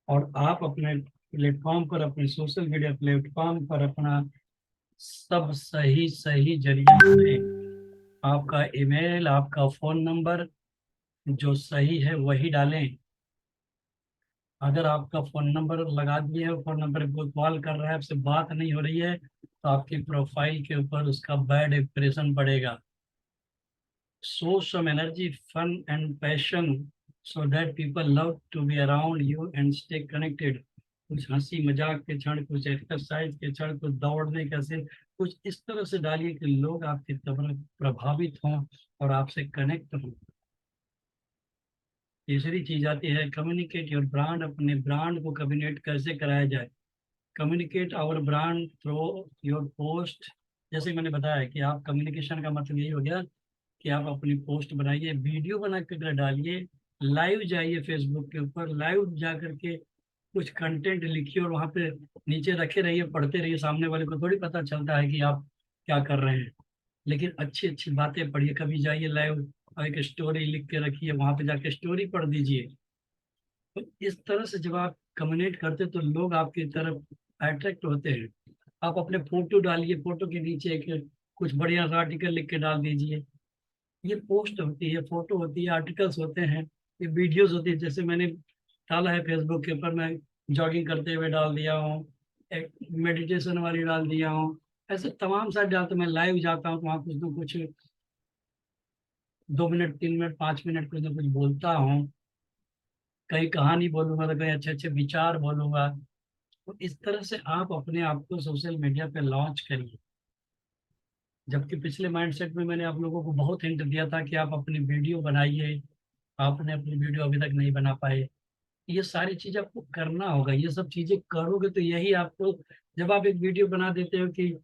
और आप अपने प्लेटफॉर्म पर, अपने सोशल मीडिया प्लेटफॉर्म पर अपना सब सही सही जरिया दें। आपका ईमेल, आपका फोन नंबर जो सही है वही डालें। अगर आपका फोन नंबर लगा दिए है, फोन नंबर कोई कॉल कर रहा है, आपसे बात नहीं हो रही है, तो आपकी प्रोफाइल के ऊपर उसका बैड इंप्रेशन पड़ेगा। Show some energy, fun and passion so that people love to be around you and stay connected. कुछ हंसी मजाक के क्षण, कुछ एक्सरसाइज के क्षण, कुछ दौड़ने का से कुछ इस तरह से डालिए कि लोग आपकी तरफ प्रभावित हों और आपसे कनेक्ट हों। तीसरी चीज आती है कम्युनिकेट योर ब्रांड। अपने ब्रांड को कम्युनिकेट कैसे कराया जाए। Communicate our brand through your post. जैसे मैंने बताया कि आप कम्युनिकेशन का मतलब यही हो गया कि आप अपनी पोस्ट बनाइए, वीडियो बना कर डालिए, लाइव जाइए फेसबुक के ऊपर, लाइव जा करके कुछ कंटेंट लिखिए और वहां पे नीचे रखे रहिए, पढ़ते रहिए। सामने वाले को थोड़ी पता चलता है कि आप क्या कर रहे हैं, लेकिन अच्छी अच्छी बातें पढ़िए। कभी जाइए लाइव और एक स्टोरी लिख के रखिए, वहां पे जाके स्टोरी पढ़ दीजिए। तो इस तरह से जब आप कम्युनिकेट करते तो लोग आपकी तरफ अट्रैक्ट होते हैं। आप अपने फोटो डालिए, फोटो के नीचे एक कुछ बढ़िया सा आर्टिकल लिख के डाल दीजिए। ये पोस्ट होती है, फोटो होती है, आर्टिकल्स होते हैं, ये वीडियोस होती है। जैसे मैंने डाला है फेसबुक के ऊपर, मैं जॉगिंग करते हुए डाल दिया हूँ, एक मेडिटेशन वाली डाल दिया हूँ, ऐसे तमाम सारे डालते। मैं लाइव जाता हूँ तो वहाँ कुछ ना कुछ 2 मिनट 3 मिनट 5 मिनट कुछ ना कुछ बोलता हूँ। कहीं कहानी बोलूंगा तो कहीं अच्छे अच्छे विचार बोलूंगा। तो इस तरह से आप अपने आप को सोशल मीडिया पे लॉन्च करिए। जबकि पिछले माइंडसेट में मैंने आप लोगों को बहुत हिंट दिया था कि आप अपनी वीडियो बनाइए, आपने अपनी वीडियो अभी तक नहीं बना पाए। ये सारी चीज आपको करना होगा, ये सब चीजें करोगे तो यही आपको, जब आप एक वीडियो बना देते हो कि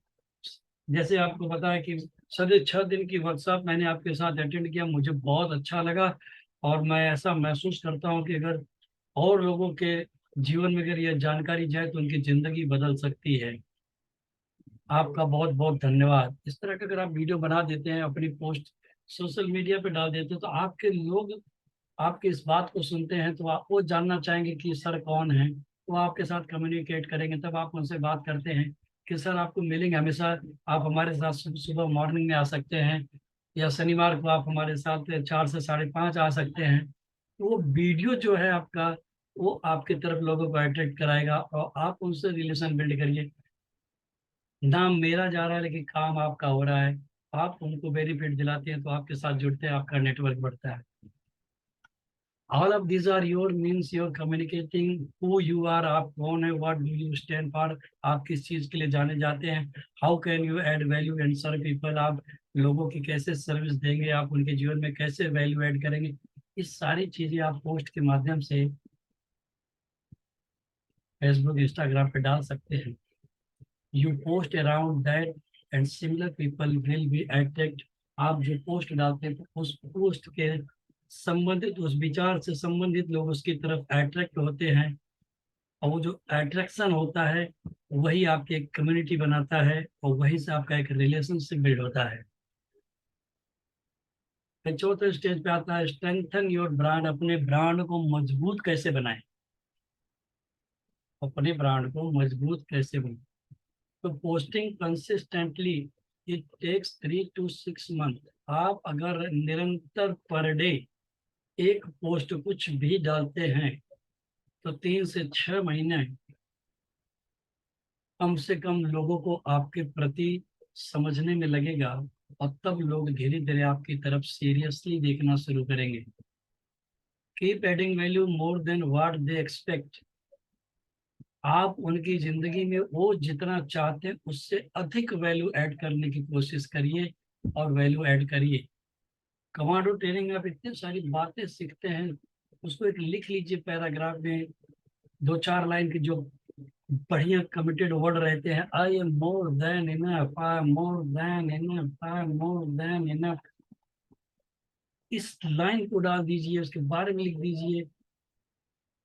जैसे आपको पता है कि 6.5 दिन की वर्कशॉप मैंने आपके साथ अटेंड किया, मुझे बहुत अच्छा लगा। और मैं ऐसा महसूस करता हूँ कि अगर और लोगों के जीवन में अगर यह जानकारी जाए तो उनकी जिंदगी बदल सकती है। आपका बहुत बहुत धन्यवाद। इस तरह का अगर आप वीडियो बना देते हैं, अपनी पोस्ट सोशल मीडिया पे डाल देते हैं, तो आपके लोग आपकी इस बात को सुनते हैं तो आप वो जानना चाहेंगे कि सर कौन है। वो आपके साथ कम्युनिकेट करेंगे, तब आप उनसे बात करते हैं कि सर आपको मिलेंगे हमेशा, आप हमारे साथ सुबह मॉर्निंग में आ सकते हैं, या शनिवार को आप हमारे साथ 4 से 5:30 आ सकते हैं। तो वो वीडियो जो है आपका, वो आपकी तरफ लोगों को अट्रैक्ट कराएगा और आप उनसे रिलेशन बिल्ड करिए। नाम मेरा जा रहा है लेकिन काम आपका हो रहा है। आप उनको बेनिफिट दिलाते हैं तो आपके साथ जुड़ते हैं, आपका नेटवर्क बढ़ता है। All of these are your means your communicating who you are, आप कौन है, what do you stand for, आप किस चीज के लिए जाने जाते हैं, how can you add value and serve people, आप लोगों की कैसे सर्विस देंगे, आप उनके जीवन में कैसे वैल्यू ऐड करेंगे। इस सारी चीजें आप पोस्ट के माध्यम से फेसबुक इंस्टाग्राम पे डाल सकते हैं। You post around that and similar people will be attract, आप जो पोस्ट डालते हैं तो उस पोस्ट के संबंधित, उस विचार से संबंधित लोग उसकी तरफ अट्रैक्ट होते हैं, और वो जो अट्रैक्शन होता है वही आपकी एक कम्युनिटी बनाता है, और वहीं से आपका एक रिलेशनशिप बिल्ड होता है। फिर चौथे स्टेज पे आता है स्ट्रेंथन योर ब्रांड, अपने ब्रांड को मजबूत कैसे बनाएं, अपने ब्रांड को मजबूत कैसे बनाएं। तो posting consistently it takes 3 to 6 month, आप अगर निरंतर पर डे एक पोस्ट कुछ भी डालते हैं तो 3 से 6 महीने कम से कम लोगों को आपके प्रति समझने में लगेगा, और तब लोग धीरे धीरे आपकी तरफ सीरियसली देखना शुरू करेंगे। Keep adding value more than what they expect, आप उनकी जिंदगी में वो जितना चाहते हैं उससे अधिक वैल्यू ऐड करने की कोशिश करिए, और वैल्यू ऐड करिए। कमांडो ट्रेनिंग आप इतनी सारी बातें सीखते हैं, उसको एक लिख लीजिए पैराग्राफ में, 2-4 लाइन की जो बढ़िया कमिटेड वर्ड रहते हैं, I am more than enough, I am more than enough, I am more than enough, इस लाइन को डाल दीजिए, उसके बारे में लिख दीजिए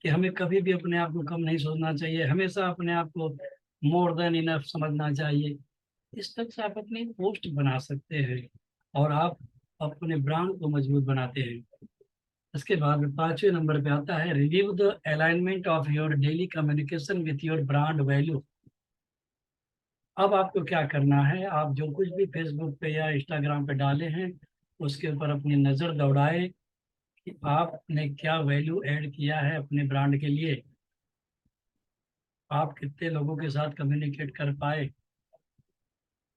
कि हमें कभी भी अपने आप को कम नहीं सोचना चाहिए, हमेशा अपने आप को मोर देन इनफ समझना चाहिए। इस तरह से आप अपनी पोस्ट बना सकते हैं, और आप अपने ब्रांड को मजबूत बनाते हैं। इसके बाद 5वें नंबर पे आता है review the alignment of your daily communication with your brand value. अब आपको क्या करना है, आप जो कुछ भी फेसबुक पे या इंस्टाग्राम पे डाले हैं उसके ऊपर अपनी नज़र दौड़ाए कि आपने क्या वैल्यू ऐड किया है अपने ब्रांड के लिए, आप कितने लोगों के साथ कम्युनिकेट कर पाए।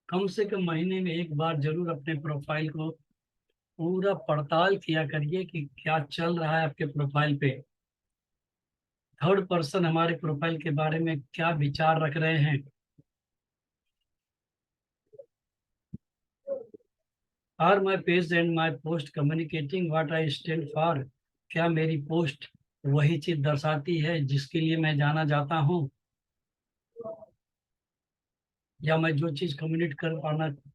कम से कम महीने में एक बार जरूर अपने प्रोफाइल को पूरा पड़ताल किया करिए कि क्या चल रहा है आपके प्रोफाइल पे, थर्ड पर्सन हमारे प्रोफाइल के बारे में क्या विचार रख रहे हैं। Are my page and my post communicating what I stand for, क्या मेरी पोस्ट वही चीज दर्शाती है जिसके लिए मैं जाना जाता हूँ, या मैं जो चीज कम्युनिकेट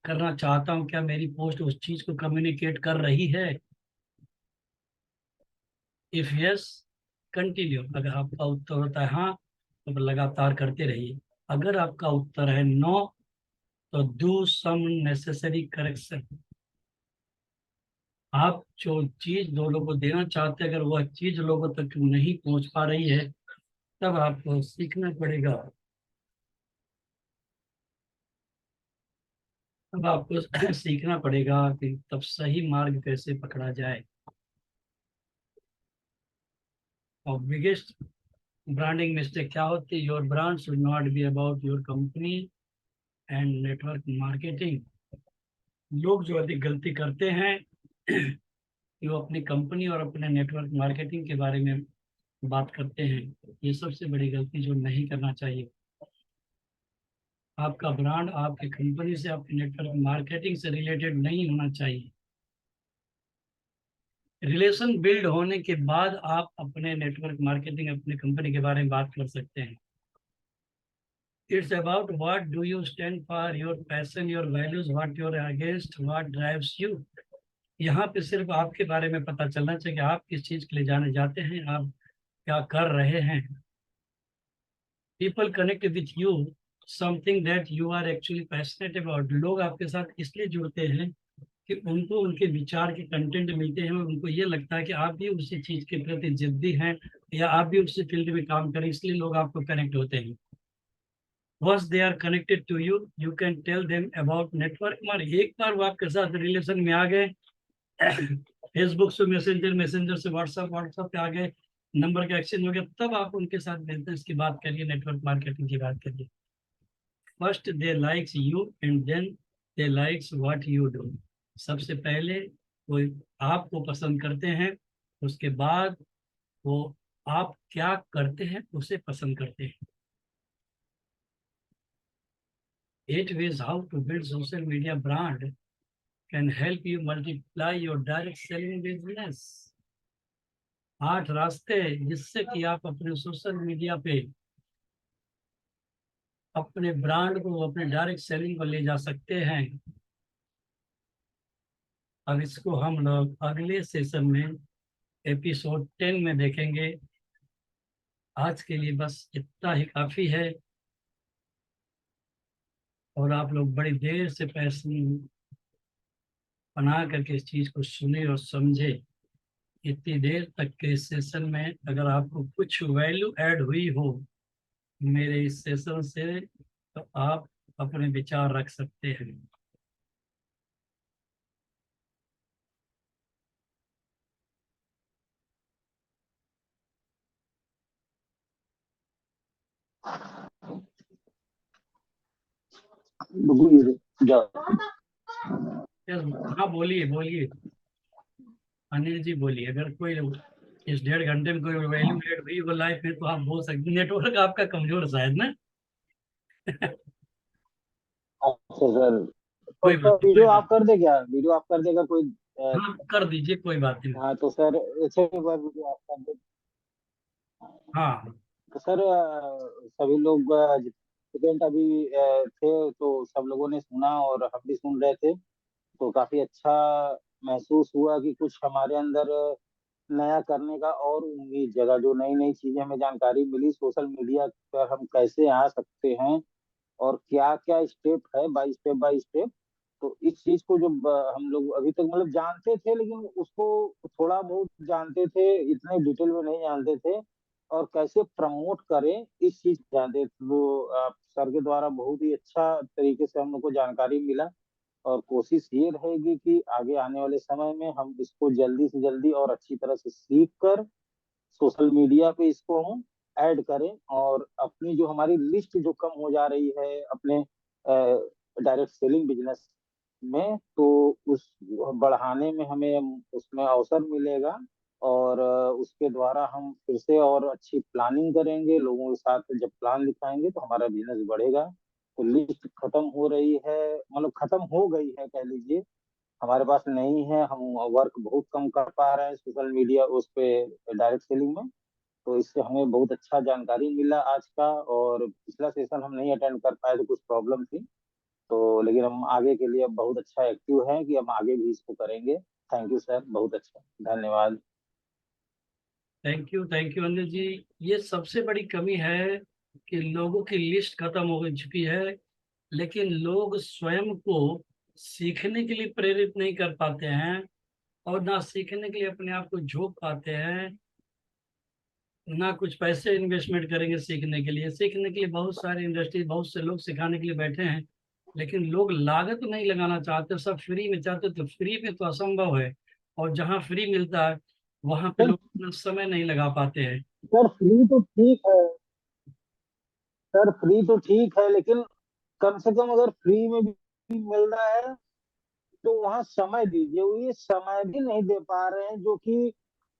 करना चाहता हूँ क्या मेरी पोस्ट उस चीज को कम्युनिकेट कर रही है। इफ यस कंटिन्यू, अगर आपका उत्तर होता है हाँ तो लगातार करते रहिए, अगर आपका उत्तर है नो तो डू सम नेसेसरी करेक्शन। आप जो चीज दो लोगों को देना चाहते हैं अगर वह चीज लोगों तक नहीं पहुंच पा रही है तब आपको सीखना पड़ेगा, तब आपको सीखना पड़ेगा कि तब सही मार्ग कैसे पकड़ा जाए। और बिगेस्ट ब्रांडिंग मिस्टेक क्या होती है, your brand should not be about your company and network marketing. लोग जो अधिक गलती करते हैं कि वो अपनी कंपनी और अपने नेटवर्क मार्केटिंग के बारे में बात करते हैं, ये सबसे बड़ी गलती जो नहीं करना चाहिए। आपका ब्रांड आपकी कंपनी से, आपके नेटवर्क मार्केटिंग से रिलेटेड नहीं होना चाहिए। रिलेशन बिल्ड होने के बाद आप अपने नेटवर्क मार्केटिंग, अपने कंपनी के बारे में बात कर सकते हैं। It's about what do you stand for, your passion, your values, what your against, what drives you. यहाँ पे सिर्फ आपके बारे में पता चलना चाहिए कि आप किस चीज के लिए जाने जाते हैं, आप क्या कर रहे हैं। People connect with you something that you are actually passionate about, लोग आपके साथ इसलिए जुड़ते हैं कि उनको उनके विचार के कंटेंट मिलते हैं, और उनको ये लगता है कि आप भी उसी चीज के प्रति जिद्दी हैं, या आप भी उसी फील्ड में काम करें, इसलिए लोग आपको कनेक्ट होते हैं। Once they are connected to you you can tell them about network marketing. एक बार वो आपके साथ रिलेशन में आ गए, फेसबुक से मैसेंजर, मैसेंजर से व्हाट्सएप, व्हाट्सएप पे आ गए, नंबर का एक्सचेंज हो गया, तब आप उनके साथ बिजनेस की बात करिए, नेटवर्क मार्केटिंग की बात करिए। First they likes you and then they likes what you do, सबसे पहले वो आपको पसंद करते हैं, उसके बाद वो आप क्या करते हैं उसे पसंद करते हैं। 8 ways how to build social media brand can help you multiply your direct selling business। 8 रास्ते जिससे कि आप अपने सोशल मीडिया पे अपने ब्रांड को, अपने डायरेक्ट सेलिंग को ले जा सकते हैं। अब इसको हम लोग अगले सेशन में एपिसोड 10 में देखेंगे। आज के लिए बस इतना ही काफी है। और आप लोग बड़ी देर से पैसे बना करके इस चीज को सुने और समझे। इतनी देर तक के सेशन में अगर आपको कुछ वैल्यू ऐड हुई हो मेरे इस सेशन से, तो आप अपने विचार रख सकते हैं। जाओ। यस, हाँ बोलिए बोलिए, अनिल जी बोलिए। अगर कोई इस 1.5 घंटे में कोई वैल्यू ऐड हुई हो लाइफ में तो आप बोल सकते हैं। नेटवर्क आपका कमजोर है शायद ना। अच्छा सर, तो कोई सर बात नहीं, कोई वीडियो बात आप कर दे क्या? वीडियो आप कर देगा कोई नहीं। हाँ कर दीजिए, कोई बात नहीं। हाँ तो सर ऐसे एक बार वीडियो आप कर दे। हाँ तो सर सभी लोग स्टूडेंट अभी थे तो सब लोगों ने सुना और हम भी सुन रहे थे, तो काफी अच्छा महसूस हुआ कि कुछ हमारे अंदर नया करने का और उम्मीद जगह, जो नई नई चीजें हमें जानकारी मिली सोशल मीडिया पर हम कैसे आ सकते हैं और क्या क्या स्टेप है बाय स्टेप। तो इस चीज को जब हम लोग अभी तक मतलब जानते थे लेकिन उसको थोड़ा बहुत जानते थे, इतने डिटेल में नहीं जानते थे, और कैसे प्रमोट करें इस चीज को जानते थे। वो आप सर के द्वारा बहुत ही अच्छा तरीके से हम लोग को जानकारी मिला, और कोशिश ये रहेगी कि आगे आने वाले समय में हम इसको जल्दी से जल्दी और अच्छी तरह से सीख कर सोशल मीडिया पे इसको हम ऐड करें, और अपनी जो हमारी लिस्ट जो कम हो जा रही है अपने डायरेक्ट सेलिंग बिजनेस में, तो उस बढ़ाने में हमें उसमें अवसर मिलेगा। और उसके द्वारा हम फिर से और अच्छी प्लानिंग करेंगे, लोगों के साथ जब प्लान दिखाएंगे तो हमारा बिजनेस बढ़ेगा। तो लिस्ट खत्म हो रही है, मतलब खत्म हो गई है कह लीजिए, हमारे पास नहीं है। हम वर्क बहुत कम कर पा रहे हैं सोशल मीडिया उस पे डायरेक्ट सेलिंग में। तो इससे हमें बहुत अच्छा जानकारी मिला आज का, और पिछला सेशन हम नहीं अटेंड कर पाए तो कुछ प्रॉब्लम थी। तो लेकिन हम आगे के लिए अब बहुत अच्छा एक्टिव हैं कि हम आगे भी इसको करेंगे। थैंक यू सर, बहुत अच्छा, धन्यवाद। Thank you Anil ji. ये सबसे बड़ी कमी है कि लोगों की लिस्ट खत्म हो चुकी है, लेकिन लोग स्वयं को सीखने के लिए प्रेरित नहीं कर पाते हैं, और ना सीखने के लिए अपने आप को झोंक पाते हैं, ना कुछ पैसे इन्वेस्टमेंट करेंगे सीखने के लिए। सीखने के लिए बहुत सारे इंडस्ट्री, बहुत से लोग सिखाने के लिए बैठे हैं, लेकिन लोग लागत नहीं लगाना चाहते, सब फ्री में चाहते। तो फ्री में तो असंभव है, और जहाँ फ्री मिलता है वहां पे सर लोग अपना समय नहीं लगा पाते हैं। सर फ्री तो ठीक है, सर फ्री तो ठीक है, लेकिन कम से कम अगर फ्री में भी मिल रहा है तो वहाँ समय दीजिए। वो ये समय भी नहीं दे पा रहे हैं, जो कि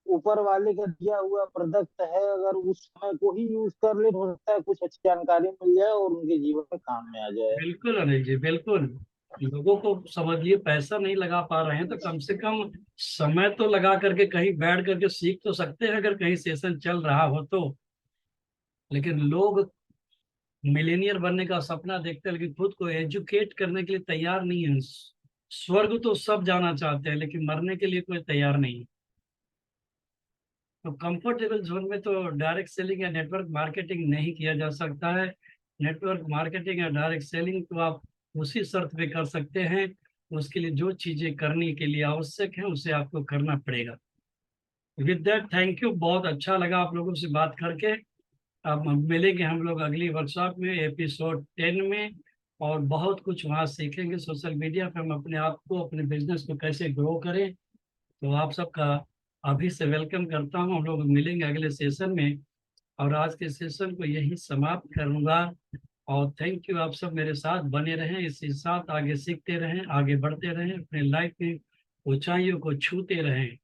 ऊपर वाले का दिया हुआ प्रोडक्ट है। अगर उस समय को ही यूज कर ले तो हो सकता है कुछ अच्छी जानकारी मिल जाए और उनके जीवन में काम में आ जाए। बिल्कुल अनिल जी, बिल्कुल। लोगों को समझिए, पैसा नहीं लगा पा रहे हैं तो कम से कम समय तो लगा करके कहीं बैठ करके सीख तो सकते हैं, अगर कहीं सेशन चल रहा हो तो। लेकिन लोग मिलेनियर बनने का सपना देखते हैं, लेकिन खुद को एजुकेट करने के लिए तैयार नहीं है। स्वर्ग तो सब जाना चाहते हैं, लेकिन मरने के लिए कोई तैयार नहीं है। तो कंफर्टेबल जोन में तो डायरेक्ट सेलिंग या नेटवर्क मार्केटिंग नहीं किया जा सकता है। नेटवर्क मार्केटिंग या डायरेक्ट सेलिंग तो आप उसी शर्त पे कर सकते हैं। उसके लिए जो चीजें करने के लिए आवश्यक है उसे आपको करना पड़ेगा। With that, thank you. बहुत अच्छा लगा आप लोगों से बात करके। अब हम मिलेंगे हम लोग अगली वर्कशॉप में एपिसोड 10 में, और बहुत कुछ वहाँ सीखेंगे सोशल मीडिया पे हम अपने आप को, अपने बिजनेस को कैसे ग्रो करें। तो आप सबका अभी से वेलकम करता हूँ। हम लोग मिलेंगे अगले सेशन में, और आज के सेशन को यही समाप्त करूंगा। और थैंक यू, आप सब मेरे साथ बने रहें, इसी साथ आगे सीखते रहें, आगे बढ़ते रहें, अपने लाइफ में ऊंचाइयों को छूते रहें।